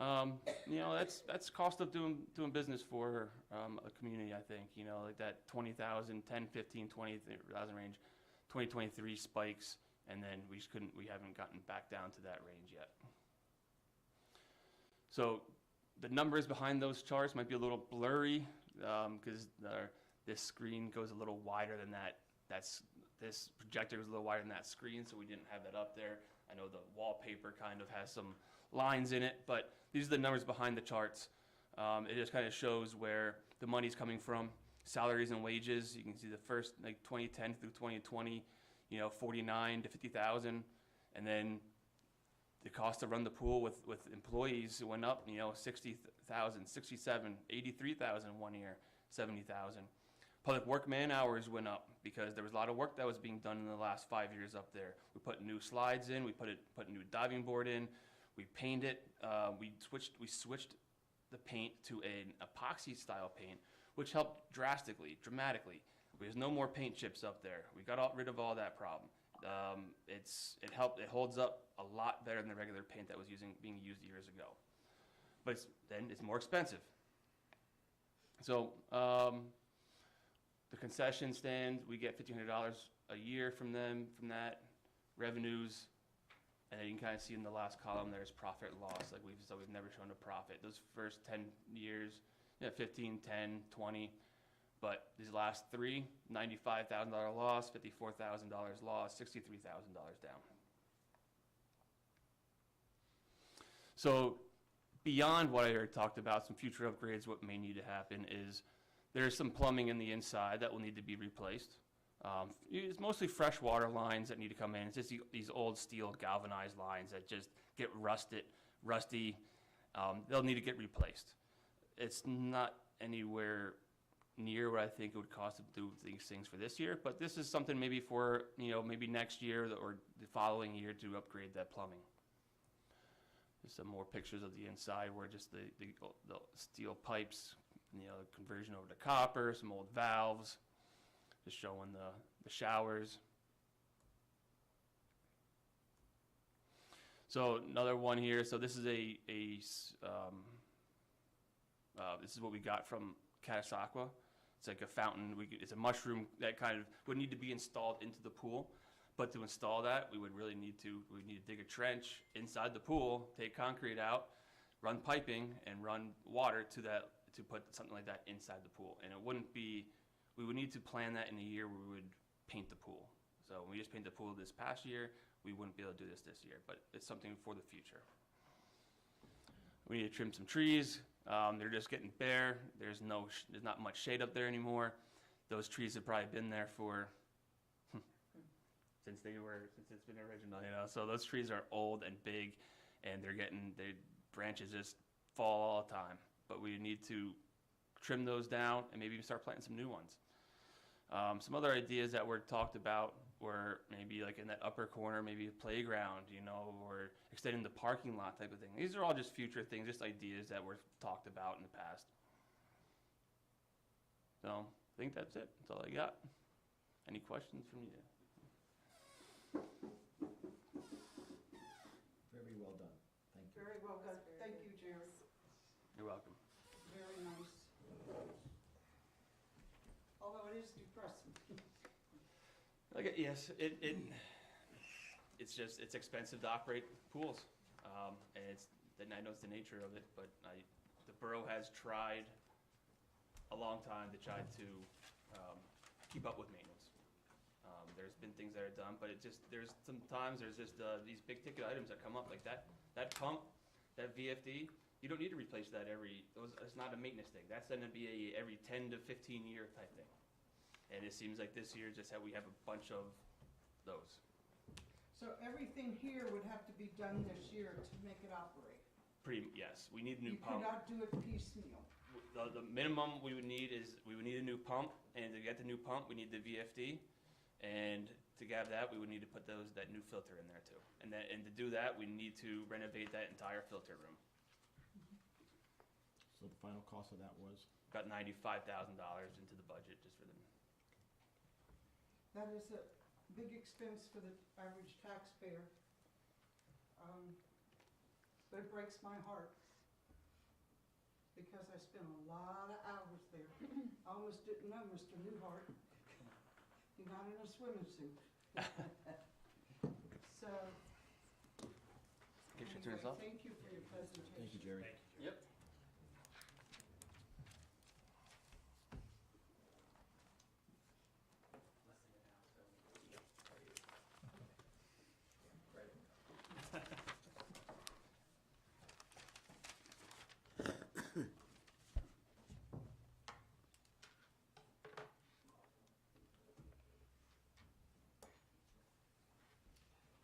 You know, that's cost of doing business for a community, I think. You know, like that 20,000, 10, 15, 20,000 range, 2023 spikes, and then we haven't gotten back down to that range yet. So the numbers behind those charts might be a little blurry because this screen goes a little wider than that. This projector was a little wider than that screen, so we didn't have that up there. I know the wallpaper kind of has some lines in it, but these are the numbers behind the charts. It just kind of shows where the money's coming from. Salaries and wages, you can see the first, like 2010 through 2020, you know, 49 to 50,000, and then the cost to run the pool with employees went up, you know, 60,000, 67, 83,000 one year, 70,000. Public work man hours went up because there was a lot of work that was being done in the last 5 years up there. We put new slides in, we put a new diving board in, we painted it, we switched the paint to an epoxy style paint, which helped dramatically. There's no more paint chips up there. We got rid of all that problem. It holds up a lot better than the regular paint that was being used years ago. But then it's more expensive. So the concession stand, we get $1,500 a year from that revenues. And then you can kind of see in the last column there's profit and loss. Like we've never shown a profit. Those first 10 years, 15, 10, 20. But these last three, $95,000 loss, $54,000 loss, $63,000 down. So beyond what I already talked about, some future upgrades, what may need to happen is there's some plumbing in the inside that will need to be replaced. It's mostly freshwater lines that need to come in. It's just these old steel galvanized lines that just get rusty. They'll need to get replaced. It's not anywhere near what I think it would cost to do these things for this year, but this is something maybe for, maybe next year or the following year to upgrade that plumbing. Just some more pictures of the inside where just the steel pipes, conversion over to copper, some old valves, just showing the showers. So another one here. So this is this is what we got from Catasauqua. It's like a fountain. It's a mushroom that kind of would need to be installed into the pool. But to install that, we need to dig a trench inside the pool, take concrete out, run piping, and run water to put something like that inside the pool. And we would need to plan that in a year where we would paint the pool. So when we just painted the pool this past year, we wouldn't be able to do this year, but it's something for the future. We need to trim some trees. They're just getting bare. There's not much shade up there anymore. Those trees have probably been there for since it's been original, So those trees are old and big, and their branches just fall all the time. But we need to trim those down and maybe even start planting some new ones. Some other ideas that were talked about were maybe like in that upper corner, maybe a playground, or extending the parking lot type of thing. These are all just future things, just ideas that were talked about in the past. So I think that's it. That's all I got. Any questions from you? Very well done. Thank you. Very well done. Thank you, Jerry. You're welcome. Very nice. Although it is depressing. Yes, it's expensive to operate pools, and I know it's the nature of it, but the borough has tried a long time to try to keep up with maintenance. There's been things that are done, but there's just these big ticket items that come up, like that pump, that VFD. You don't need to replace that it's not a maintenance thing. That's going to be every 10 to 15 year type thing. And it seems like this year we have a bunch of those. So everything here would have to be done this year to make it operate? Yes, we need a new pump. You cannot do it piecemeal? The minimum we would need is a new pump, and to get the new pump, we need the VFD. And to have that, we would need to put that new filter in there too. And to do that, we need to renovate that entire filter room. So the final cost of that was? About $95,000 into the budget just for them. That is a big expense for the average taxpayer. But it breaks my heart because I spent a lot of hours there. I almost didn't know Mr. Newhart. He got in a swimming suit. So, anyway, thank you for your presentation. Thank you, Jerry. Thank you. Yep.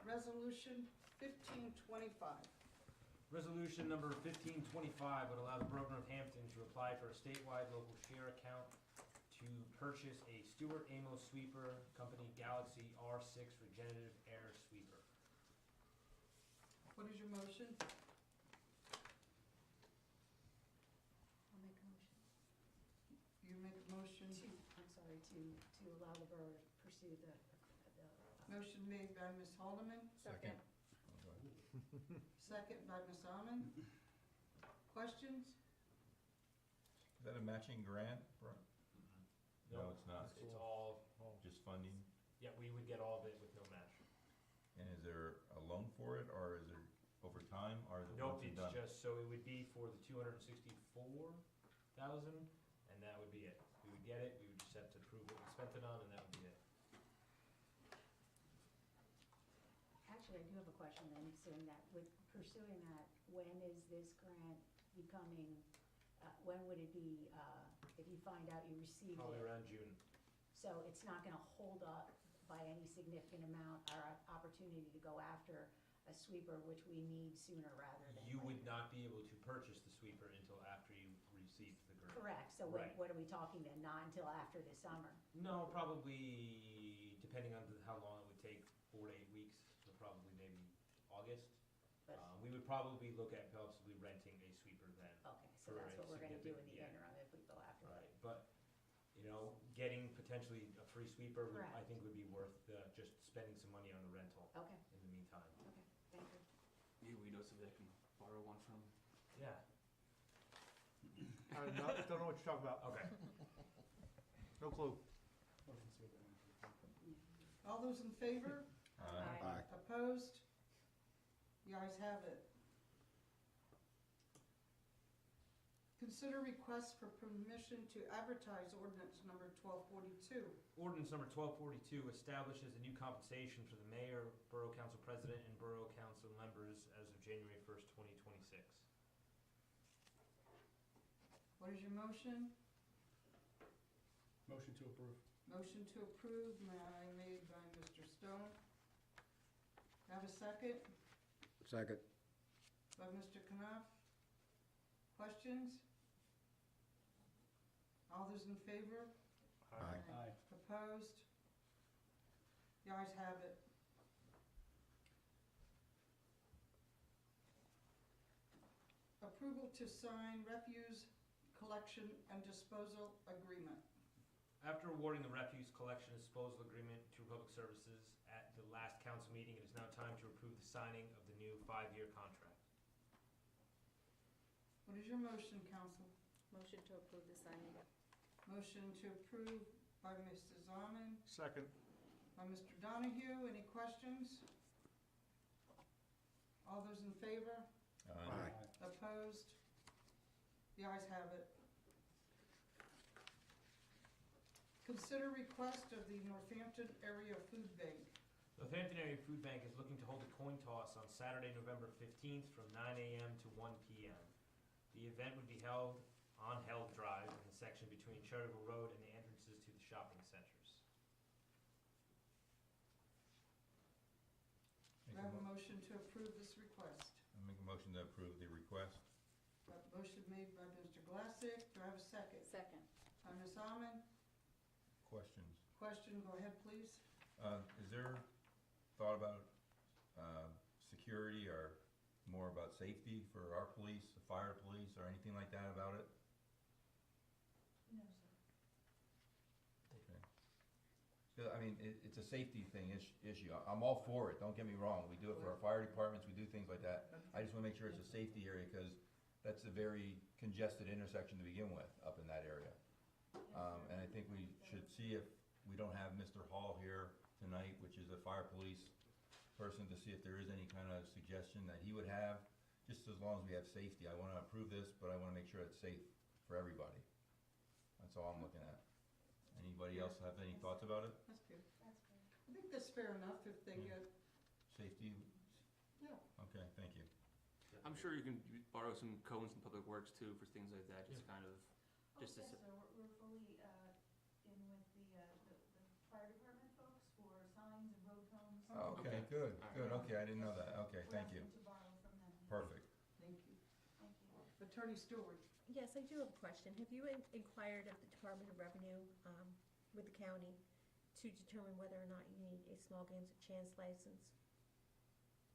Resolution 1525. Resolution number 1525 would allow the Borough of Northampton to apply for a statewide local share account to purchase a Stuart Amos sweeper, company Galaxy R6 regenerative air sweeper. What is your motion? I'll make a motion. You make a motion. To allow the borough to pursue the. Motion made by Ms. Haldeman, Second. second by Ms. Almond. Questions? Is that a matching grant? No, it's not. It's all, Just funding? yeah, we would get all of it with no match. And is there a loan for it, or is it over time, or is it Nope, once and it's done? just, so it would be for the 264,000, and that would be it. We would get it, we would just have to prove what we spent it on, and that would be it. Actually, I do have a question then, pursuing that, when is this grant becoming, when would it be, if you find out you received Probably it? around June. So it's not gonna hold up by any significant amount our opportunity to go after a sweeper, which we need sooner rather than You would later. not be able to purchase the sweeper until after you received the grant. Correct, so Right. what are we talking then, not until after the summer? No, probably, depending on how long it would take, 4 to 8 weeks, so probably maybe August. But, We would probably look at possibly renting a sweeper then. okay, so for that's a what we're gonna do in the significant- interim if we go after it. Right, but, getting potentially a free sweeper, I Correct. think would be worth just spending some money on the rental Okay, in the meantime. okay, thank you. Yeah, we know somebody that can borrow one from. Yeah, I don't know what you're talking about. okay. No clue. All those in favor? Aye. Opposed? The ayes have it. Consider request for permission to advertise ordinance number 1242. Ordinance number 1242 establishes a new compensation for the mayor, borough council president, and borough council members as of January 1st, 2026. What is your motion? Motion to approve. Motion to approve, made by Mr. Stone. Have a second? Second. By Mr. Knopf. Questions? All those in favor? Aye. Opposed? The ayes have it. Approval to sign refuse collection and disposal agreement. After awarding the refuse collection and disposal agreement to Republic Services at the last council meeting, it is now time to approve the signing of the new 5-year contract. What is your motion, council? Motion to approve the signing. Motion to approve by Mrs. Almond, Second. by Mr. Donahue. Any questions? All those in favor? Opposed? The ayes have it. Consider request of the Northampton Area Food Bank. Northampton Area Food Bank is looking to hold a coin toss on Saturday, November 15th from 9 a.m. to 1 p.m. The event would be held on Held Drive in the section between Cherryville Road and the entrances to the shopping centers. Do I have a motion to approve this request? I make a motion to approve the request. Motion made by Mr. Glassick. Do I have a second? Second. By Ms. Almond. Questions? Question, go ahead, please. Is there thought about security or more about safety for our police, the fire police, or anything like that about it? No, sir. Okay. 'Cause, I mean, it's a safety thing, issue. I'm all for it, don't get me wrong. We do it for our fire departments, we do things like that. I just wanna make sure it's a safety area, because that's a very congested intersection to begin with, up in that area. And I think we should see if we don't have Mr. Hall here tonight, which is a fire police person, to see if there is any kind of suggestion that he would have, just as long as we have safety. I wanna approve this, but I wanna make sure it's safe for everybody. That's all I'm looking at. Anybody else have any thoughts about it? That's good. That's fair. I think that's fair enough if they Yeah. get, Safety, yeah. okay, thank you. I'm sure you can borrow some cones from Public Works too for things like that, just kind of, just to. Yes, sir, we're fully, in with the fire department folks for signs and road cones. Oh, okay, Okay. good, All right. good, okay, I didn't know that, okay, We're thank you. asking to borrow from them. Perfect. Thank you. Thank you. Attorney Stewart, Yes, I do have a question. Have you inquired of the Department of Revenue with the county to determine whether or not you need a small games of chance license?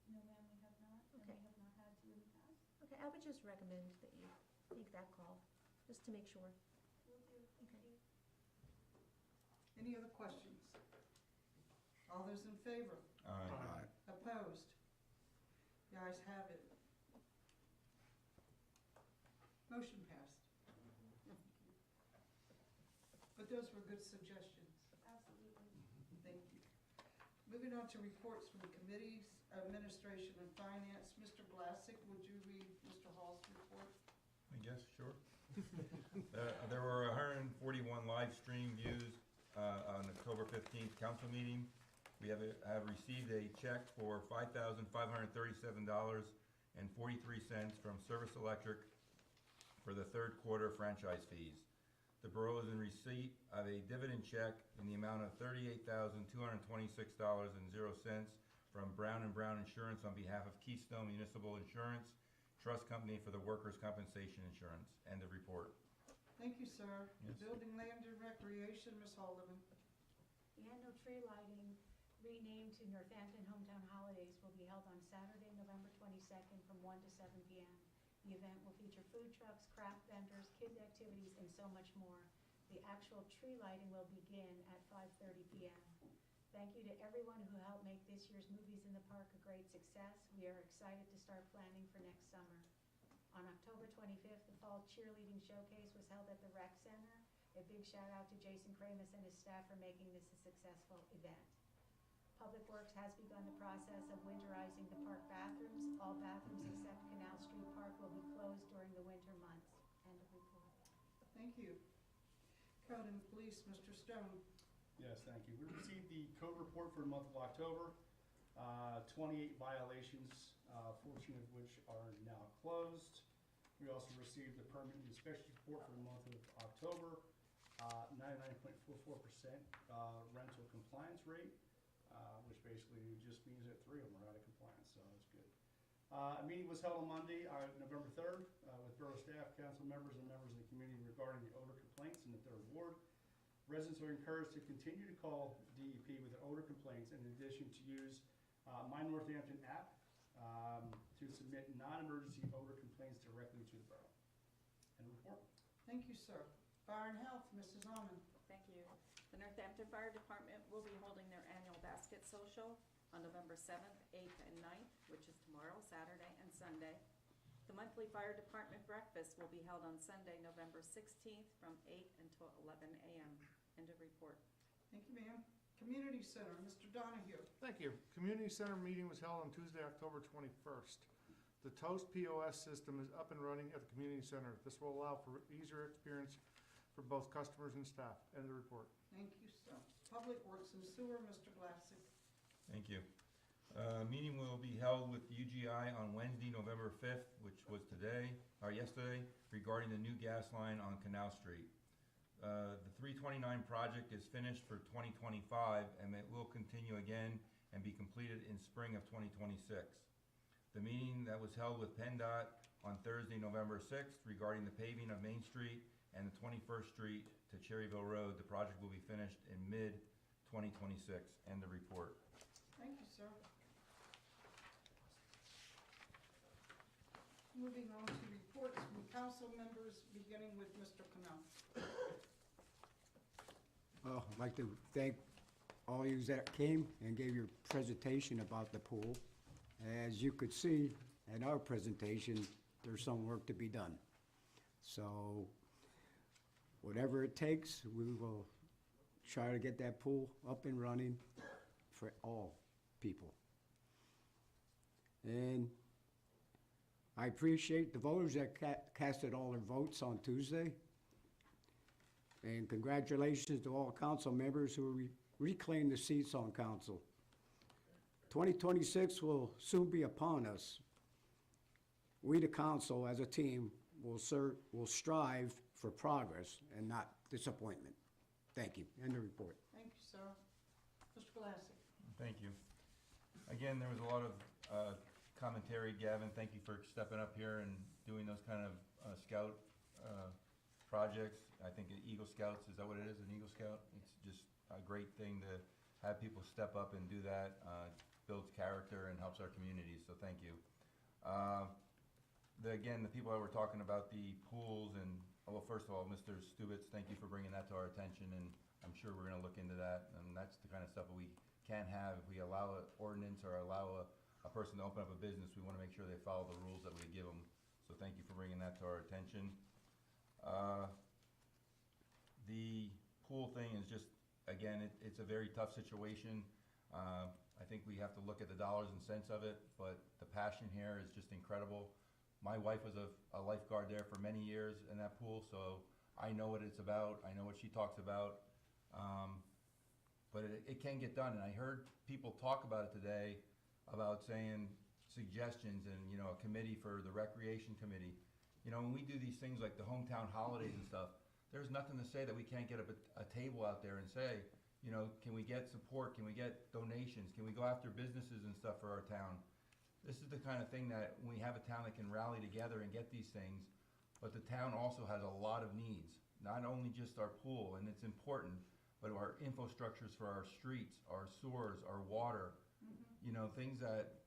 No, ma'am, we have not, and we Okay. have not had to in the past. Okay, I would just recommend that you make that call, just to make sure. Will do, thank Okay. you. any other questions? All those in favor? Aye. Opposed? The ayes have it. Motion passed. But those were good suggestions. Absolutely. Thank you. Moving on to reports from committees, administration and finance. Mr. Glassick, would you read Mr. Hall's report? I guess, sure. There were 141 live stream views on October 15th council meeting. We have received a check for $5,537.43 from Service Electric for the third quarter franchise fees. The borough is in receipt of a dividend check in the amount of $38,226.00 from Brown & Brown Insurance on behalf of Keystone Municipal Insurance Trust Company for the workers' compensation insurance. End of report. Thank you, sir. Yes. Building, Land and Recreation, Ms. Haldeman. The annual tree lighting, renamed to Northampton Hometown Holidays, will be held on Saturday, November 22nd from 1 to 7 p.m. The event will feature food trucks, craft vendors, kids' activities, and so much more. The actual tree lighting will begin at 5:30 p.m. Thank you to everyone who helped make this year's Movies in the Park a great success. We are excited to start planning for next summer. On October 25th, the Fall Cheerleading Showcase was held at the Rec Center. A big shout out to Jason Kramus and his staff for making this a successful event. Public Works has begun the process of winterizing the park bathrooms. All bathrooms except Canal Street Park will be closed during the winter months. End of report. Thank you. Code and Police, Mr. Stone. Yes, thank you. We received the code report for the month of October. 28 violations, 14 of which are now closed. We also received the permit and inspection report for the month of October. 99.44% rental compliance rate, which basically just means that 3 of them are out of compliance, so that's good. A meeting was held on Monday, November 3rd, with borough staff, council members, and members of the community regarding the odor complaints in the 3rd Ward. Residents are encouraged to continue to call DEP with their odor complaints, in addition to use My Northampton app to submit non-emergency odor complaints directly to the borough. And report. Thank you, sir. Fire and Health, Mrs. Almond. Thank you. The Northampton Fire Department will be holding their annual basket social on November 7th, 8th, and 9th, which is tomorrow, Saturday, and Sunday. The monthly fire department breakfast will be held on Sunday, November 16th, from 8 until 11 a.m. End of report. Thank you, ma'am. Community Center, Mr. Donahue. Thank you. Community Center meeting was held on Tuesday, October 21st. The Toast POS system is up and running at the Community Center. This will allow for easier experience for both customers and staff. End of the report. Thank you, sir. Public Works and Sewer, Mr. Glassick. Thank you. Meeting will be held with UGI on Wednesday, November 5th, which was yesterday, regarding the new gas line on Canal Street. The 329 project is finished for 2025, and it will continue again and be completed in spring of 2026. The meeting that was held with PennDOT on Thursday, November 6th, regarding the paving of Main Street and the 21st Street to Cherryville Road, the project will be finished in mid-2026. End of report. Thank you, sir. Moving on to reports from council members, beginning with Mr. Canal. Well, I'd like to thank all you that came and gave your presentation about the pool. As you could see in our presentation, there's some work to be done. So whatever it takes, we will try to get that pool up and running for all people. And I appreciate the voters that casted all their votes on Tuesday. And congratulations to all council members who reclaimed the seats on council. 2026 will soon be upon us. We, the council, as a team, will strive for progress and not disappointment. Thank you. End of report. Thank you, sir. Mr. Glassick. Thank you. Again, there was a lot of commentary. Gavin, thank you for stepping up here and doing those kind of scout projects. I think Eagle Scouts, is that what it is, an Eagle Scout? It's just a great thing to have people step up and do that. Builds character and helps our communities, so thank you. Again, the people that were talking about the pools and, well, first of all, Mr. Stubitz, thank you for bringing that to our attention, and I'm sure we're gonna look into that, and that's the kind of stuff that we can't have. If we allow an ordinance or allow a person to open up a business, we wanna make sure they follow the rules that we give them, so thank you for bringing that to our attention. The pool thing is just, again, it's a very tough situation. I think we have to look at the dollars and cents of it, but the passion here is just incredible. My wife was a lifeguard there for many years in that pool, so I know what it's about. I know what she talks about. But it can get done, and I heard people talk about it today, about saying suggestions and, you know, a committee for the recreation committee. You know, when we do these things like the hometown holidays and stuff, there's nothing to say that we can't get a table out there and say, you know, can we get support? Can we get donations? Can we go after businesses and stuff for our town? This is the kind of thing that when we have a town that can rally together and get these things, but the town also has a lot of needs, not only just our pool, and it's important, but our infrastructures for our streets, our sewers, our water, you know, things that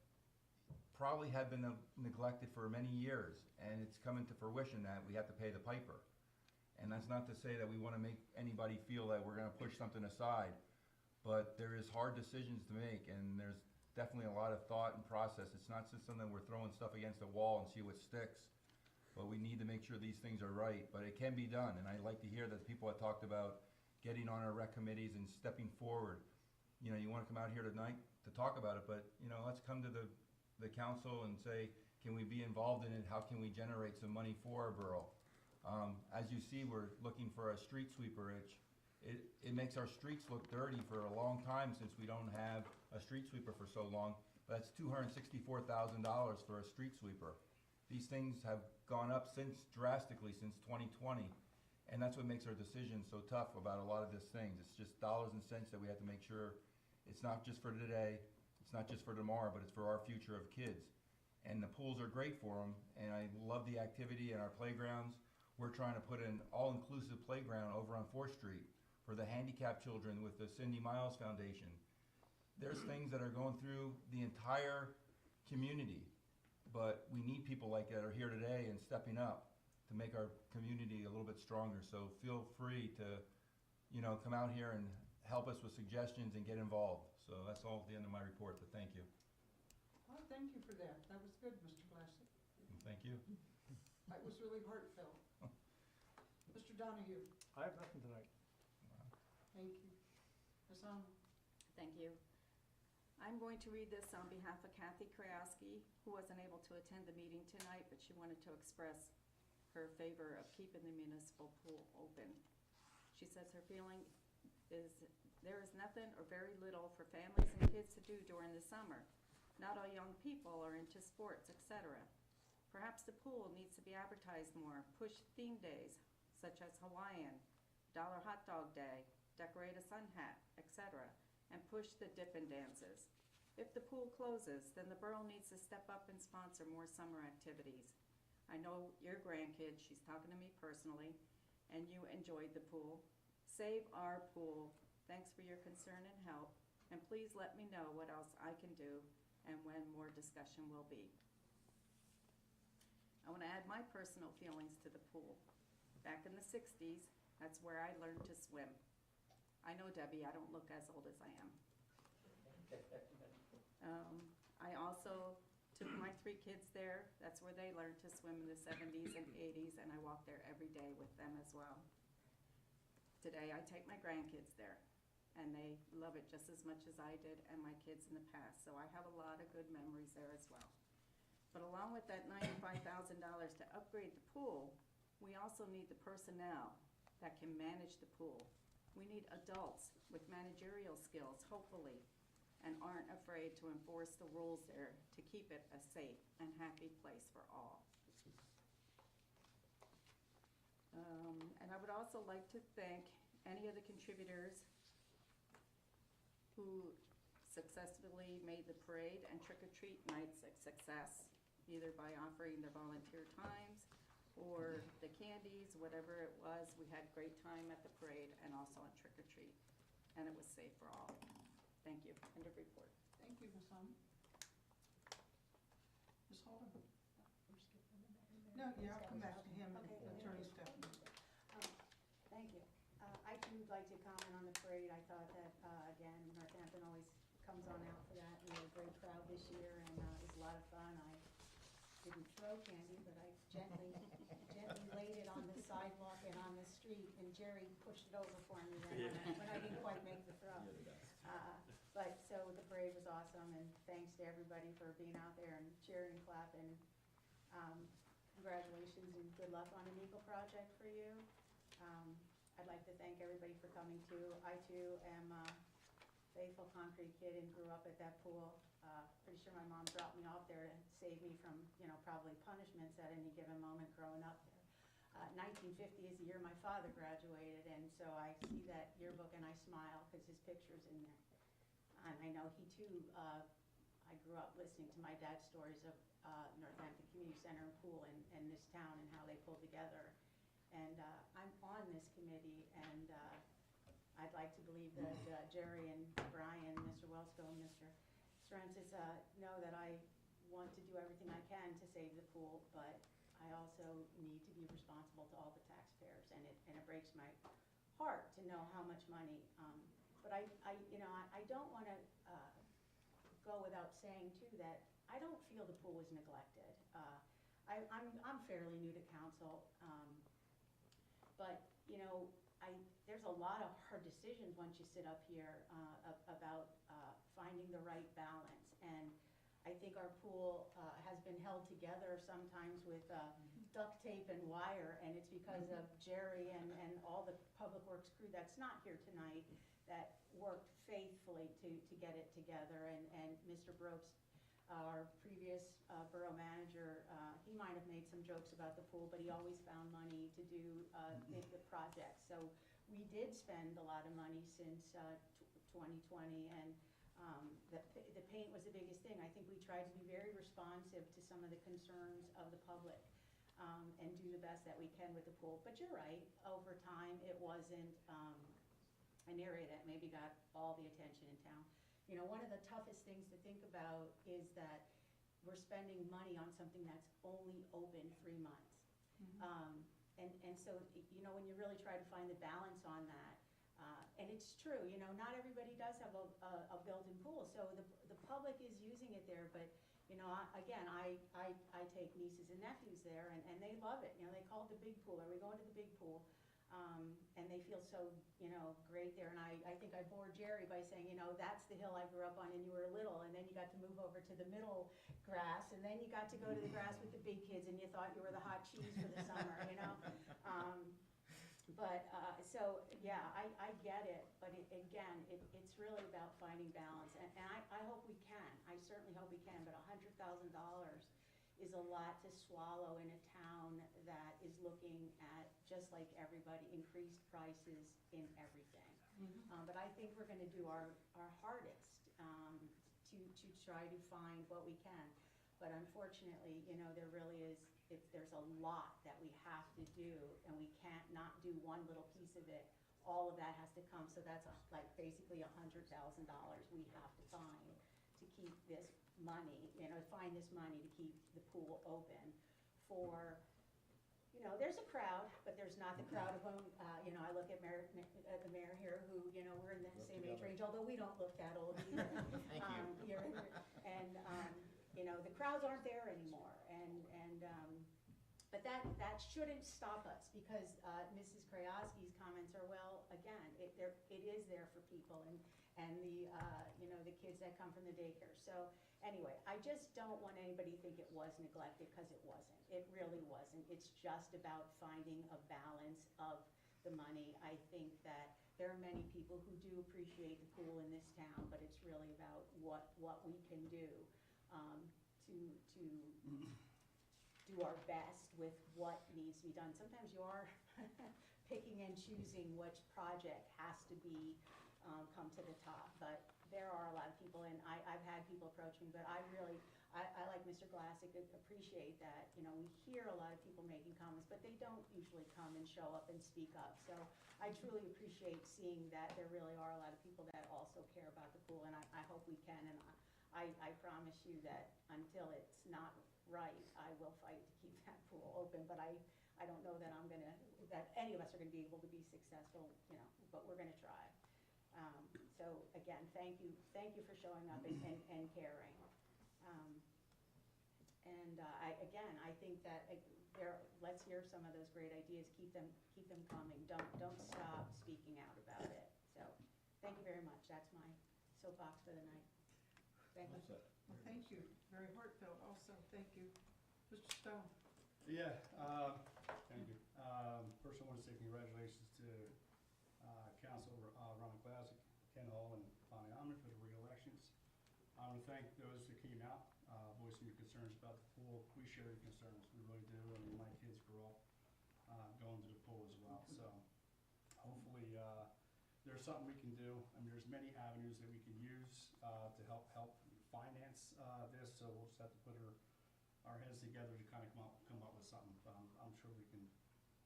probably have been neglected for many years, and it's coming to fruition that we have to pay the piper. And that's not to say that we want to make anybody feel that we're going to push something aside, but there is hard decisions to make, and there's definitely a lot of thought and process. It's not just something we're throwing stuff against a wall and see what sticks, but we need to make sure these things are right. But it can be done, and I like to hear that people have talked about getting on our rec committees and stepping forward. You know, you want to come out here tonight to talk about it, but, you know, let's come to the council and say, can we be involved in it? How can we generate some money for our borough? As you see, we're looking for a street sweeper. It makes our streets look dirty for a long time since we don't have a street sweeper for so long. That's $264,000 for a street sweeper. These things have gone up drastically since 2020, and that's what makes our decisions so tough about a lot of these things. It's just dollars and cents that we have to make sure it's not just for today, it's not just for tomorrow, but it's for our future of kids. And the pools are great for them, and I love the activity in our playgrounds. We're trying to put an all-inclusive playground over on 4th Street for the handicapped children with the Cindy Miles Foundation. There's things that are going through the entire community, but we need people like that are here today and stepping up to make our community a little bit stronger. So feel free to, you know, come out here and help us with suggestions and get involved. So that's all at the end of my report, but thank you. Well, thank you for that. That was good, Mr. Glassick. Thank you. That was really heartfelt. Mr. Donahue. I have nothing tonight. Thank you. Ms. Arnold. Thank you. I'm going to read this on behalf of Kathy Krajewski, who wasn't able to attend the meeting tonight, but she wanted to express her favor of keeping the municipal pool open. She says her feeling is there is nothing or very little for families and kids to do during the summer. Not all young people are into sports, etc. Perhaps the pool needs to be advertised more, push theme days, such as Hawaiian, Dollar Hot Dog Day, decorate a sun hat, etc., and push the dip-in dances. If the pool closes, then the borough needs to step up and sponsor more summer activities. I know your grandkids, she's talking to me personally, and you enjoyed the pool. Save our pool. Thanks for your concern and help, and please let me know what else I can do and when more discussion will be. I want to add my personal feelings to the pool. Back in the 60s, that's where I learned to swim. I know, Debbie, I don't look as old as I am. I also Took my 3 kids there. That's where they learned to swim in the 70s and 80s, and I walk there every day with them as well. Today, I take my grandkids there, and they love it just as much as I did and my kids in the past. So I have a lot of good memories there as well. But along with that $95,000 to upgrade the pool, we also need the personnel that can manage the pool. We need adults with managerial skills, hopefully, and aren't afraid to enforce the rules there to keep it a safe and happy place for all. And I would also like to thank any of the contributors who successfully made the parade and trick-or-treat nights a success, either by offering their volunteer times or the candies, whatever it was. We had a great time at the parade and also on trick-or-treat, and it was safe for all. Thank you. End of report. Thank you, Ms. Hum. Ms. Holden? No, yeah, I'll come back to him, Okay. Attorney Stephanie. Thank you. I too would like to comment on the parade. I thought that, again, Northampton always comes on out for that. We had a great crowd this year, and it was a lot of fun. I didn't throw candy, but I gently laid it on the sidewalk and on the street, and Jerry pushed it over for me then when I didn't quite make the throw. But, so the parade was awesome, and thanks to everybody for being out there and cheering, clapping. Congratulations and good luck on an Eagle project for you. I'd like to thank everybody for coming too. I too am a faithful concrete kid and grew up at that pool. Pretty sure my mom dropped me off there to save me from, probably punishments at any given moment growing up there. 1950 is the year my father graduated, and so I see that yearbook and I smile because his picture's in there. And I know he too, I grew up listening to my dad's stories of Northampton Community Center and pool and this town and how they pulled together. And I'm on this committee, and I'd like to believe that Jerry and Brian, Mr. Wellsco, and Mr. Strensis know that I want to do everything I can to save the pool, but I also need to be responsible to all the taxpayers, and it breaks my heart to know how much money. But I don't want to go without saying too that I don't feel the pool was neglected. I'm fairly new to council, but there's a lot of hard decisions once you sit up here about finding the right balance. And I think our pool has been held together sometimes with duct tape and wire, and it's because of Jerry and all the public works crew that's not here tonight that worked faithfully to get it together. And Mr. Brooks, our previous borough manager, he might have made some jokes about the pool, but he always found money to do the project. So we did spend a lot of money since 2020, and the paint was the biggest thing. I think we tried to be very responsive to some of the concerns of the public and do the best that we can with the pool. But you're right, over time it wasn't an area that maybe got all the attention in town. One of the toughest things to think about is that we're spending money on something that's only open 3 months. And so, when you really try to find the balance on that, and it's true, not everybody does have a built-in pool, so the public is using it there, but, again, I take nieces and nephews there, and they love it. They call it the big pool. Are we going to the big pool? And they feel so, great there. And I think I bored Jerry by saying, that's the hill I grew up on and you were little, and then you got to move over to the middle grass, and then you got to go to the grass with the big kids, and you thought you were the hot cheese for the summer, So, yeah, I get it, but again, it's really about finding balance. And I hope we can. I certainly hope we can, but $100,000 is a lot to swallow in a town that is looking at, just like everybody, increased prices in everything. But I think we're going to do our hardest to try to find what we can. But unfortunately, there really is, there's a lot that we have to do, and we can't not do one little piece of it. All of that has to come, so that's basically $100,000 we have to find to keep this money, find this money to keep the pool open for, there's a crowd, but there's not the crowd of whom, I look at the mayor here who, we're in the same age range, although we don't look that old either. And the crowds aren't there anymore, but that shouldn't stop us, because Mrs. Krajewski's comments are, well, again, it is there for people, and the kids that come from the daycare. So anyway, I just don't want anybody to think it was neglected, because it wasn't. It really wasn't. It's just about finding a balance of the money. I think that there are many people who do appreciate the pool in this town, but it's really about what we can do to do our best with what needs to be done. Sometimes you are picking and choosing which project has to be come to the top, but there are a lot of people, and I've had people approach me, but I like Mr. Glassick, appreciate that, we hear a lot of people making comments, but they don't usually come and show up and speak up. So I truly appreciate seeing that there really are a lot of people that also care about the pool, and I hope we can, and I promise you that until it's not right, I will fight to keep that pool open, but I don't know that that any of us are gonna be able to be successful, but we're gonna try. So again, thank you for showing up and caring. I think that let's hear some of those great ideas. Keep them coming. Don't stop speaking out about it. So thank you very much. That's my soapbox for the night. Thank you. Well, thank you. Very heartfelt also. Thank you. Mr. Stone. Yeah, thank you. First, I want to say congratulations to Councilor Ron Glassick, Ken Hall, and Bonnie Almond for the re-elections. I want to thank those who came out, voicing your concerns about the pool. We share your concerns, we really do. I mean, my kids grew up going to the pool as well. So hopefully there's something we can do. I mean, there's many avenues that we can use to help finance this. So we'll just have to put our heads together to kind of come up with something. But I'm sure we can.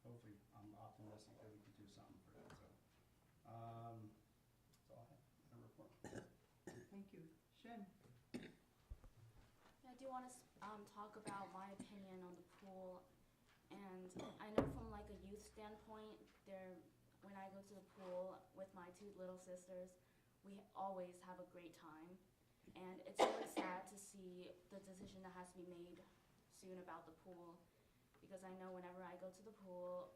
Hopefully, I'm optimistic that we can do something for that. So that's all I have in a report. Thank you. Shen. I do want to talk about my opinion on the pool, and I know from like a youth standpoint, when I go to the pool with my two little sisters, we always have a great time, and it's really sad to see the decision that has to be made soon about the pool, because I know whenever I go to the pool,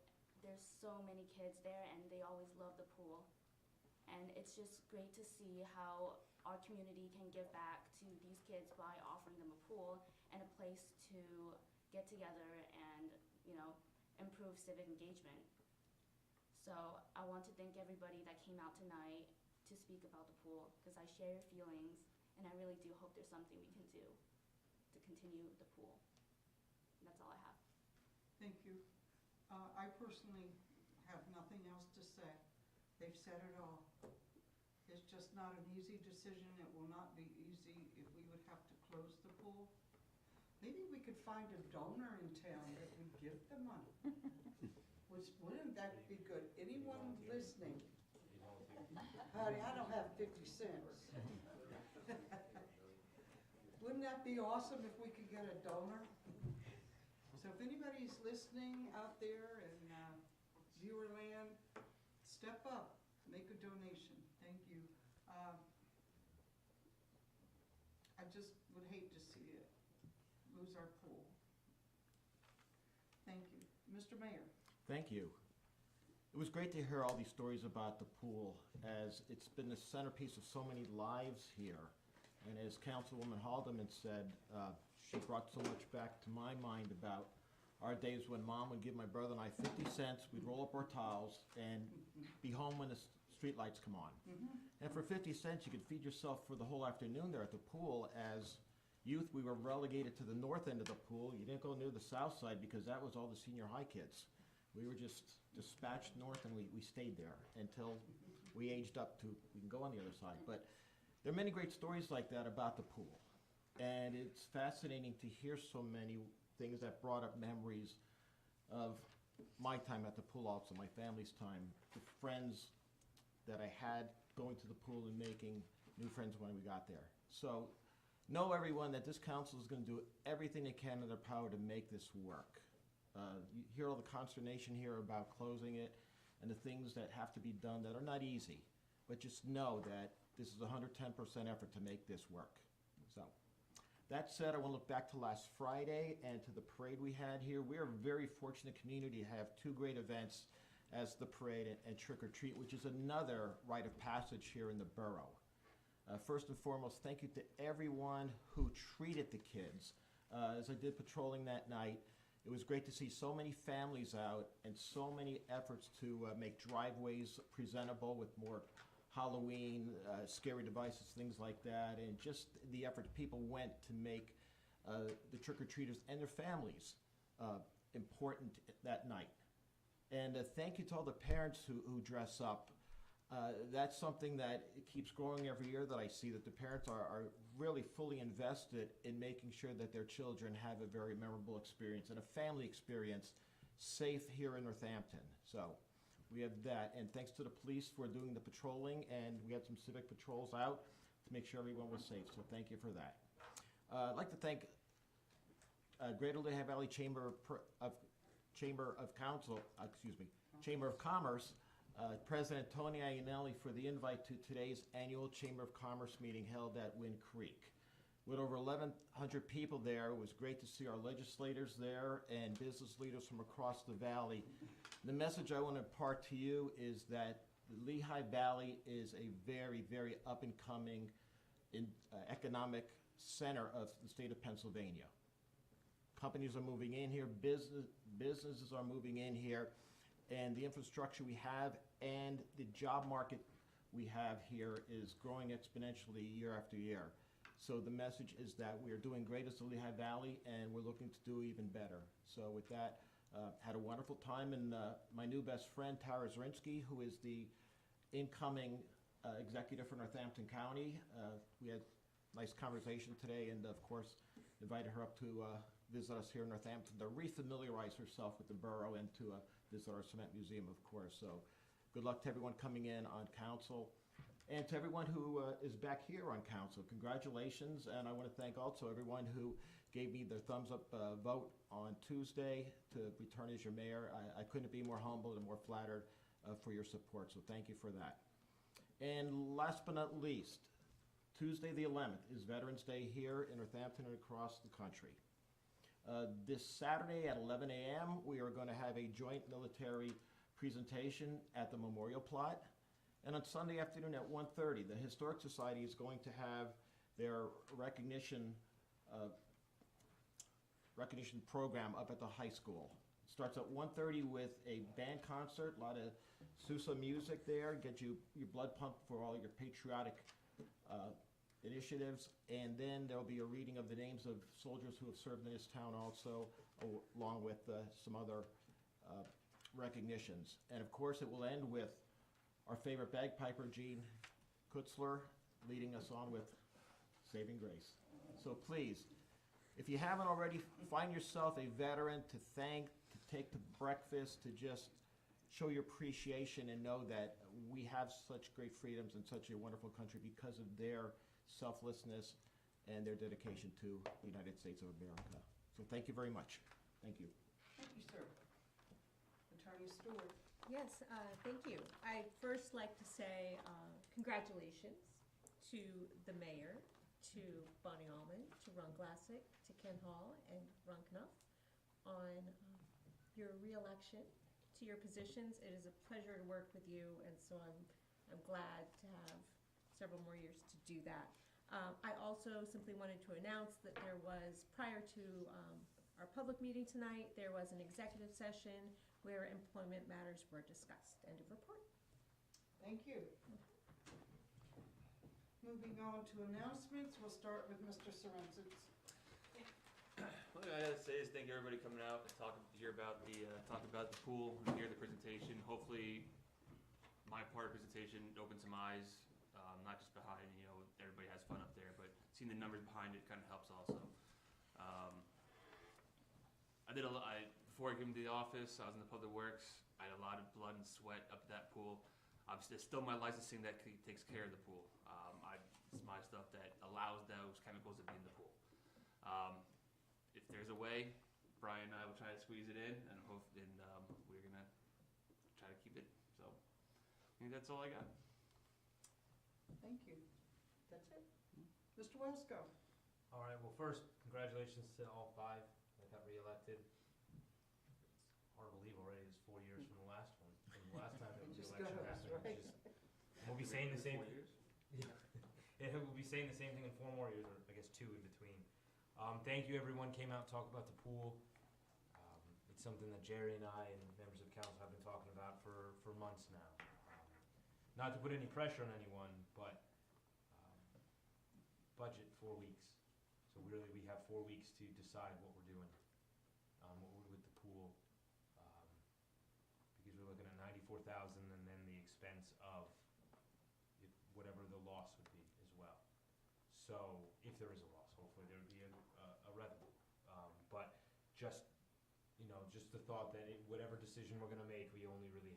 there's so many kids there, and they always love the pool, and it's just great to see how our community can give back to these kids by offering them a pool and a place to get together and, improve civic engagement. So I want to thank everybody that came out tonight to speak about the pool, because I share your feelings, and I really do hope there's something we can do to continue the pool. And that's all I have. Thank you. I personally have nothing else to say. They've said it all. It's just not an easy decision. It will not be easy if we would have to close the pool. Maybe we could find a donor in town that would give the money. Wouldn't that be good? Anyone listening? Honey, I don't have 50 cents. Wouldn't that be awesome if we could get a donor? So if anybody's listening out there in Viewerland, step up, make a donation. Thank you. I just would hate to see it lose our pool. Thank you. Mr. Mayor. Thank you. It was great to hear all these stories about the pool, as it's been the centerpiece of so many lives here. And as Councilwoman Haldeman said, she brought so much back to my mind about our days when Mom would give my brother and I 50 cents, we'd roll up our towels and be home when the street lights come on. And for 50 cents, you could feed yourself for the whole afternoon there at the pool. As youth, we were relegated to the north end of the pool. You didn't go near the south side because that was all the senior high kids. We were just dispatched north, and we stayed there until we aged up to, we can go on the other side. But there are many great stories like that about the pool. And it's fascinating to hear so many things that brought up memories of my time at the pool, also my family's time, the friends that I had going to the pool and making new friends when we got there. So know, everyone, that this council is going to do everything they can in their power to make this work. You hear all the consternation here about closing it and the things that have to be done that are not easy, but just know that this is 110% effort to make this work. So That said, I want to look back to last Friday and to the parade we had here. We are a very fortunate community to have two great events as the parade and Trick or Treat, which is another rite of passage here in the borough. First and foremost, thank you to everyone who treated the kids. As I did patrolling that night, it was great to see so many families out and so many efforts to make driveways presentable with more Halloween, scary devices, things like that, and just the effort people went to make the trick-or-treaters and their families important that night. And thank you to all the parents who dress up. That's something that keeps growing every year, that I see that the parents are really fully invested in making sure that their children have a very memorable experience and a family experience safe here in Northampton. So we have that, and thanks to the police for doing the patrolling, and we had some civic patrols out to make sure everyone was safe, so thank you for that. I'd like to thank Greater Lehigh Valley Chamber of Commerce, President Tony Iannelli, for the invite to today's annual Chamber of Commerce meeting held at Wind Creek. With over 1,100 people there, it was great to see our legislators there and business leaders from across the valley. The message I want to impart to you is that the Lehigh Valley is a very, very up-and-coming economic center of the state of Pennsylvania. Companies are moving in here, businesses are moving in here, and the infrastructure we have and the job market we have here is growing exponentially year after year. So the message is that we are doing great as the Lehigh Valley, and we're looking to do even better. So with that, had a wonderful time, and my new best friend, Tara Zrinski, who is the incoming executive for Northampton County. We had a nice conversation today, and of course, invited her up to visit us here in Northampton to refamiliarize herself with the borough and to visit our cement museum, of course. So good luck to everyone coming in on council. And to everyone who is back here on council, congratulations. And I want to thank also everyone who gave me their thumbs up vote on Tuesday to return as your mayor. I couldn't be more humbled and more flattered for your support, so thank you for that. And last but not least, Tuesday the 11th is Veterans Day here in Northampton and across the country. This Saturday at 11 a.m., we are going to have a joint military presentation at the Memorial Plot. And on Sunday afternoon at 1:30, the Historic Society is going to have their recognition program up at the high school. It starts at 1:30 with a band concert, a lot of Sousa music there, get you your blood pumped for all your patriotic initiatives, and then there'll be a reading of the names of soldiers who have served in this town also, along with some other recognitions. And of course, it will end with our favorite bagpiper, Gene Kutzler, leading us on with Saving Grace. So please, if you haven't already, find yourself a veteran to thank, to take to breakfast, to just show your appreciation and know that we have such great freedoms in such a wonderful country because of their selflessness and their dedication to the United States of America. So thank you very much. Thank you. Thank you, sir. Attorney Stewart. Yes, thank you. I'd first like to say congratulations to the mayor, to Bonnie Allman, to Ron Glassick, to Ken Hall, and Ron Knuff on your re-election, to your positions. It is a pleasure to work with you, and so I'm glad to have several more years to do that. I also simply wanted to announce that there was, prior to our public meeting tonight, there was an executive session where employment matters were discussed. End of report. Thank you. Moving on to announcements, we'll start with Mr. Sorensky. One thing I gotta say is thank everybody coming out and talk about the pool and hear the presentation. Hopefully, my part of the presentation opened some eyes, not just behind, everybody has fun up there, but seeing the numbers behind it kind of helps also. Before I came to the office, I was in the public works. I had a lot of blood and sweat up at that pool. There's still my licensing that takes care of the pool. It's my stuff that allows those chemicals to be in the pool. If there's a way, Brian and I will try to squeeze it in, and we're gonna try to keep it. So I think that's all I got. Thank you. That's it. Mr. Wesco. All right, well, first, congratulations to all 5 that got reelected. It's hard to believe already, it's 4 years from the last one, from the last time that the Just election goes, happened, right? which is, and we'll be saying the same. 4 years? Yeah, we'll be saying the same thing in 4 more years, or I guess 2 in between. Thank you, everyone came out and talked about the pool. It's something that Jerry and I and members of council have been talking about for months now. Not to put any pressure on anyone, but budget 4 weeks. So really, we have 4 weeks to decide what we're doing with the pool. Because we're looking at 94,000 and then the expense of whatever the loss would be as well. So if there is a loss, hopefully there would be a revenue. But just the thought that whatever decision we're gonna make, we only really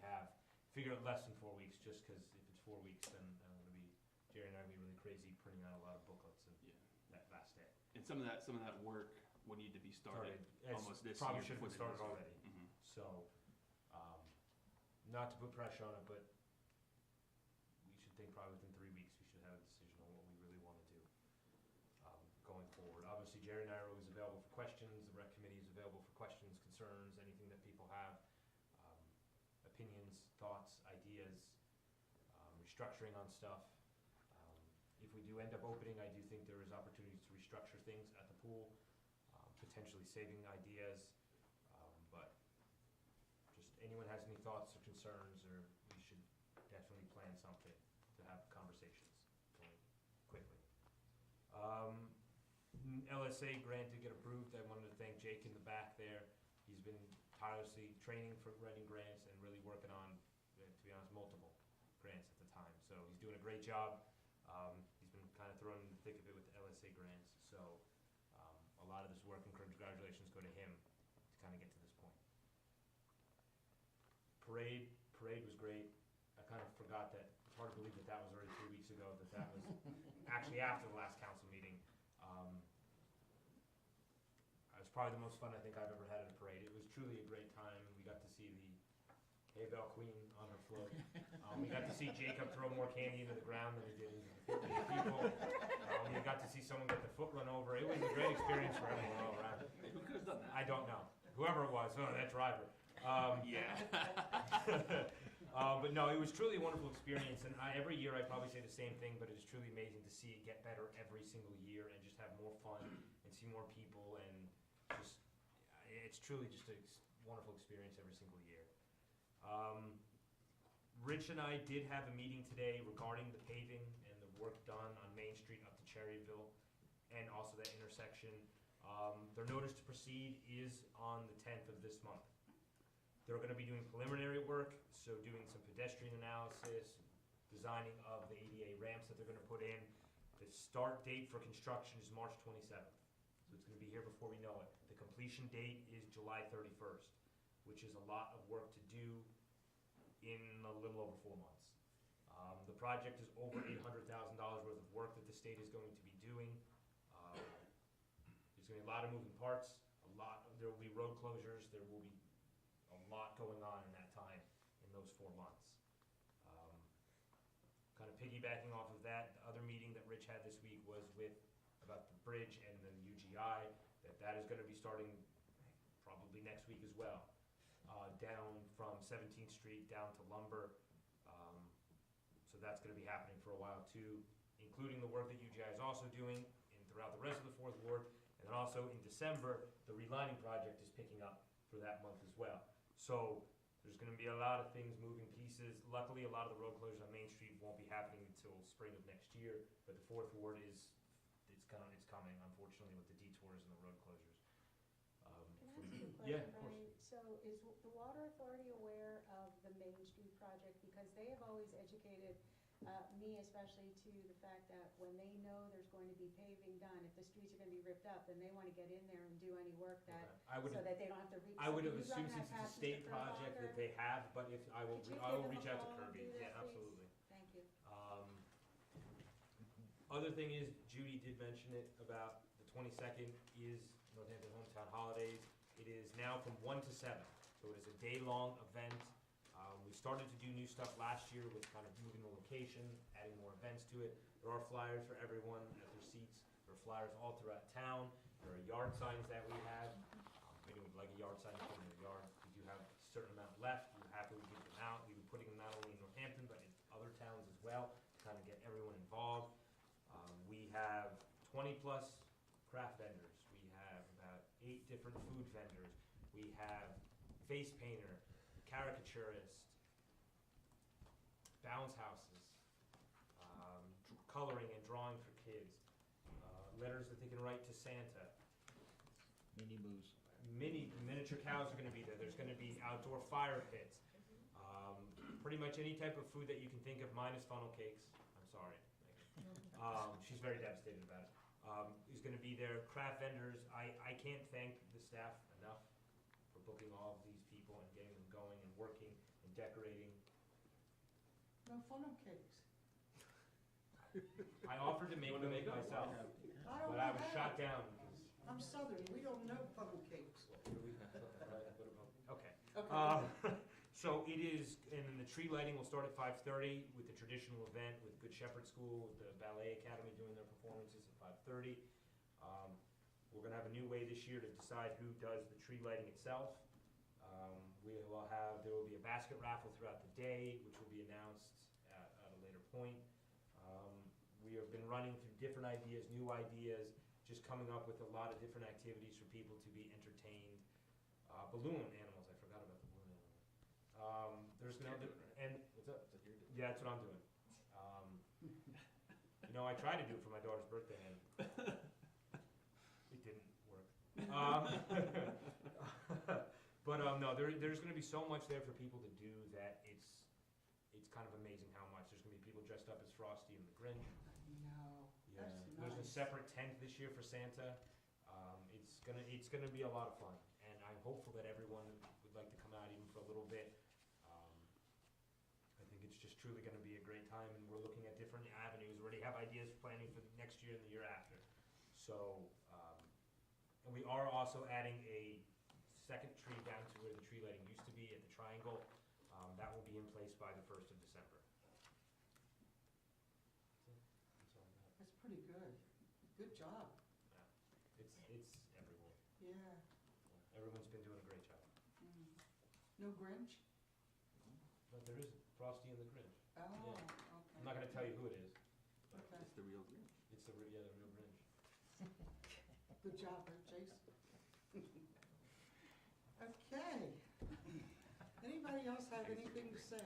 figure out less than 4 weeks, just because if it's 4 weeks, then Jerry and I are gonna be really crazy printing out a lot of booklets and that last day. And some of that work would need to be started almost this year. Probably should have been before the started next year. already. So, not to put pressure on it, but we should think probably within 3 weeks, we should have a decision on what we really wanna do going forward. Obviously, Jerry and I are always available for questions, the rec committee is available for questions, concerns, anything that people have, opinions, thoughts, ideas, restructuring on stuff. If we do end up opening, I do think there is opportunities to restructure things at the pool, potentially saving ideas, but just anyone has any thoughts or concerns, or we should definitely plan something to have conversations going quickly. LSA grant did get approved. I wanted to thank Jake in the back there. He's been tirelessly training for writing grants and really working on, to be honest, multiple grants at the time. So he's doing a great job. He's been kind of thrown in the thick of it with the LSA grants. So a lot of this work and congratulations go to him to kind of get to this point. Parade was great. I kind of forgot that. It's hard to believe that was already 3 weeks ago, that was actually after the last council meeting. It was probably the most fun I think I've ever had at a parade. It was truly a great time. We got to see the Hay Bell Queen on her float. We got to see Jacob throw more candy into the ground than he did into the people. We got to see someone get their foot run over. It was a great experience for everyone all around. Who could have done that? I don't know. Whoever it was, that driver. Yeah. But no, it was truly a wonderful experience, and every year I probably say the same thing, but it is truly amazing to see it get better every single year and just have more fun and see more people, and just, it's truly just a wonderful experience every single year. Rich and I did have a meeting today regarding the paving and the work done on Main Street up to Cherryville, and also that intersection. Their notice to proceed is on the 10th of this month. They're gonna be doing preliminary work, so doing some pedestrian analysis, designing of the ADA ramps that they're gonna put in. The start date for construction is March 27th, so it's gonna be here before we know it. The completion date is July 31st, which is a lot of work to do in a little over 4 months. The project is over $800,000 worth of work that the state is going to be doing. There's gonna be a lot of moving parts, there will be road closures, there will be a lot going on in that time, in those 4 months. Kind of piggybacking off of that, the other meeting that Rich had this week was about the bridge and the UGI, that is gonna be starting probably next week as well. Down from 17th Street down to Lumber. So that's gonna be happening for a while too, including the work that UGI is also doing throughout the rest of the 4th Ward. And then also in December, the relining project is picking up for that month as well. So there's gonna be a lot of things, moving pieces. Luckily, a lot of the road closures on Main Street won't be happening until spring of next year, but the 4th Ward it's coming, unfortunately, with the detours and the road closures. Can I ask you a question, Yeah, of course. Brian? So is the Water Authority aware of the Main Street project? Because they have always educated me especially to the fact that when they know there's going to be paving done, if the streets are gonna be ripped up, then they wanna get in there and do any work so that they don't have to reach. I would have assumed since it's a state project that they have, but if I will reach out to Kirby. Yeah, absolutely. Thank you. Other thing is, Judy did mention it about the 22nd is Northampton Hometown Holidays. It is now from 1 to 7, so it is a day-long event. We started to do new stuff last year with kind of moving the location, adding more events to it. There are flyers for everyone at their seats, There are flyers all throughout town. There are yard signs that we have. If anyone would like a yard sign in their yard, we do have a certain amount left. We're happy to give them out. We've been putting them not only in Northampton, but in other towns as well, to kind of get everyone involved. We have 20-plus craft vendors. We have about 8 different food vendors. We have face painter, caricaturist, bounce houses, coloring and drawing for kids, letters that they can write to Santa. Miniature cows are going to be there. There's going to be outdoor fire pits. Pretty much any type of food that you can think of, minus funnel cakes. I'm sorry, Megan. She's very devastated about it. Is going to be there. Craft vendors. I can't thank the staff enough for booking all of these people and getting them going and working and decorating. No funnel cakes. I offered to make them myself, but I was shot down. I'm Southern, we don't know funnel cakes. Okay. Okay. So it is, and then the tree lighting will start at 5:30 with the traditional event with Good Shepherd School, with the Ballet Academy doing their performances at 5:30. We're gonna have a new way this year to decide who does the tree lighting itself. There will be a basket raffle throughout the day, which will be announced at a later point. We have been running through different ideas, new ideas, just coming up with a lot of different activities for people to be entertained. Balloon animals, I forgot about the balloon animals. There's gonna be, and, what's up? Yeah, that's what I'm doing. I tried to do it for my daughter's birthday and it didn't work. But no, there's gonna be so much there for people to do that it's kind of amazing how much. There's gonna be people dressed up as Frosty and the Grinch. No, that's nice. There's a separate tent this year for Santa. It's gonna be a lot of fun, and I'm hopeful that everyone would like to come out even for a little bit. I think it's just truly gonna be a great time, and we're looking at different avenues. We already have ideas planning for next year and the year after. So, and we are also adding a second tree down to where the tree lighting used to be at the Triangle. That will be in place by the 1st of December. That's pretty good. Good job. Yeah. It's everywhere. Yeah. Everyone's been doing a great job. No Grinch? But there is Frosty and the Grinch. Oh, Yeah. okay. I'm not gonna tell you who it is. But Okay. It's the real Grinch. It's the real Grinch. Good job, Chase. Okay. Anybody else have anything to say?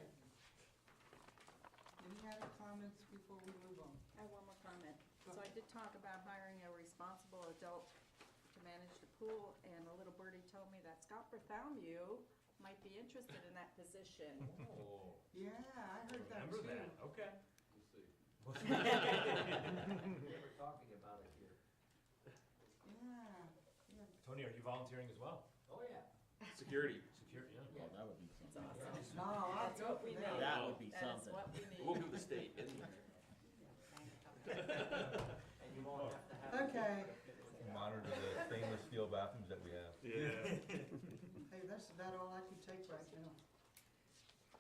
Any other comments before we move on? I have one more comment. So I did talk about hiring a responsible adult to manage the pool, and a little birdie told me that Scott Bartholomew might be interested in that position. Oh. Yeah, I heard that too. Remember that, okay. We were talking about it here. Yeah. Tony, are you volunteering as well? Oh, yeah. Security. Security, yeah. Well, that would be It's something. awesome. No, I'll That's go what for we that. need. That would be That is something. what we need. We'll give the state. And you won't have to have. Okay. Monitor the stainless steel bathrooms that we have. Yeah. Hey, that's about all I can take right now.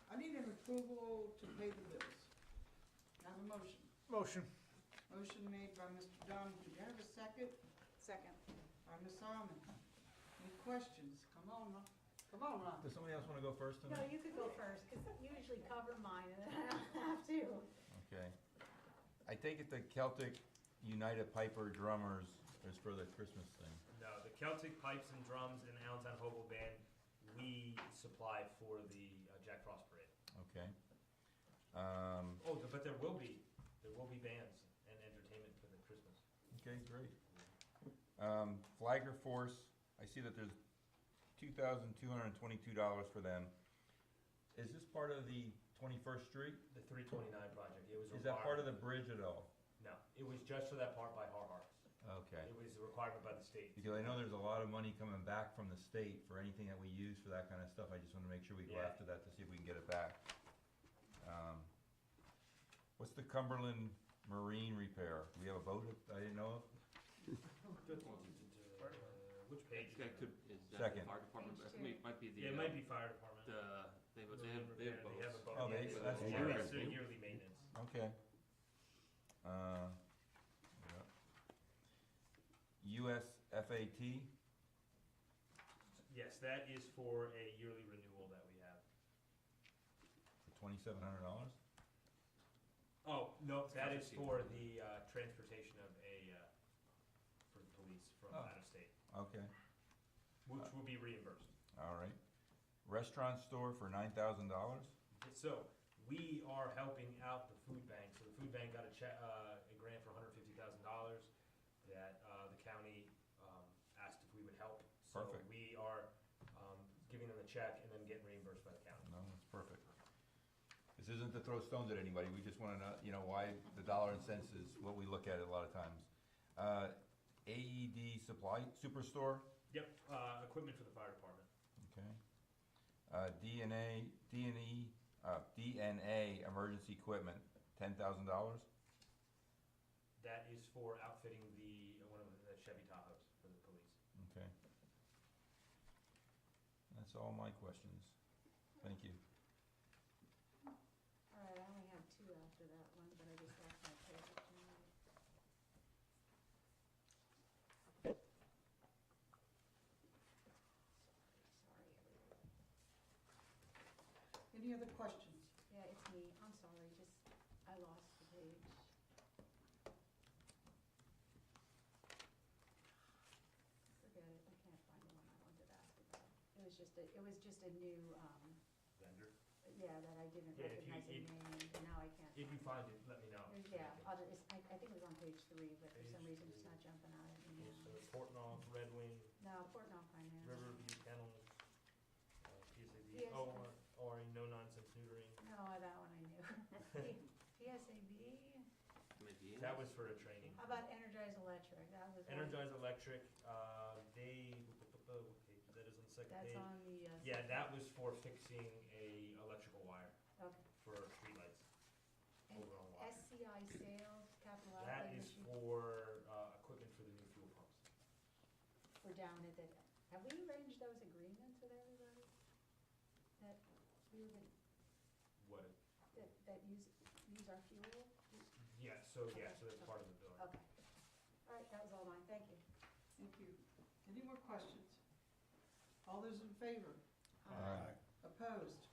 I need an approval to pay the bills. Have a motion. Motion. Motion made by Mr. Dunn. Do you have a second? Second. By Ms. Almond. Any questions? Come on, Ron. Come on, Ron. Does somebody else want to go first No, tonight? you could go first, because you usually cover mine, and then I don't have to. Okay. I take it the Celtic United Piper Drummers is for the Christmas thing. No, the Celtic Pipes and Drums and Allentown Hobo Band, we supply for the Jack Frost Parade. Okay. But there will be bands and entertainment for the Christmas. Okay, great. Flagger Force, I see that there's $2,222 for them. Is this part of the 21st Street? The 329 project, it was Is that part of the required- bridge at all? No, it was just for that part by Har Har's. Okay. It was a requirement by the state. Because I know there's a lot of money coming back from the state for anything that we use for that kind of stuff. I just want to make sure we go Yeah. after that to see if we can get it back. What's the Cumberland Marine repair? Do we have a boat that I didn't know of? Which page? That could, is that Second. the fire department? Page I think it might be the. Yeah, it might be fire department. They have boats. They have a boat. Oh, Yeah, they- so that's it's yearly. it's their yearly maintenance. Okay. Yeah. USFAT, Yes, that is for a yearly renewal that we have. $2,700? Oh, no, that is for the transportation of for the police from Oh. out of state, Okay, which will be reimbursed. all right. Restaurant store for $9,000? So, we are helping out the food bank. So the food bank got a grant for $150,000 that the county asked if we would help. Perfect. So we are giving them the check and then getting reimbursed by the county. No, that's perfect. This isn't to throw stones at anybody, we just wanna know, why the dollar and cents is what we look at a lot of times. AED Supply Superstore, Yep, equipment for the fire department. okay. DNA Emergency Equipment, $10,000, That is for outfitting one of the Chevy Tahoes for the police. okay. That's all my questions, thank you. All right, I only have two after that one, but I just lost my page tonight. Sorry, everyone. Any other questions? Yeah, it's me. I'm sorry, I lost the page. Forget it, I can't find the one I wanted to ask about. It was just a new, Vendor? yeah, that I didn't Yeah, if you- recognize the name, and now I can't. If you find it, let me know. Yeah, I think it was on page 3, but for some reason it's not jumping out at me Okay, so now. Portnoy, Red Wing, No, Portnoy Finance. Riverview Kennels, PSAB, Yes. no nonsense neutering. No, that one I knew. PSAB? That was for a training. How about Energize Electric? That was one. Energize Electric, okay, that is on the second That's page. on the, Yeah, that was for fixing a electrical wire okay. for streetlights, And overall wire. SCI Sales, capital That outlay is machine. for equipment for the new fuel pumps. We're down at the, have we arranged those agreements with everybody? That we were gonna, What? that use our fuel? Yeah, so that's part of the bill. Okay. All right, that was all mine. Thank you. Thank you. Any more questions? All those in favor? Aye. Opposed?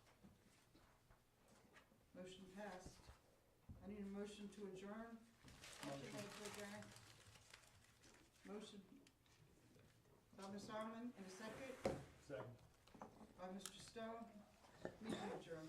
Motion passed. I need a motion to adjourn. Motion made to adjourn. Motion by Ms. Arman, and a second Second. by Mr. Stone. Meeting adjourned.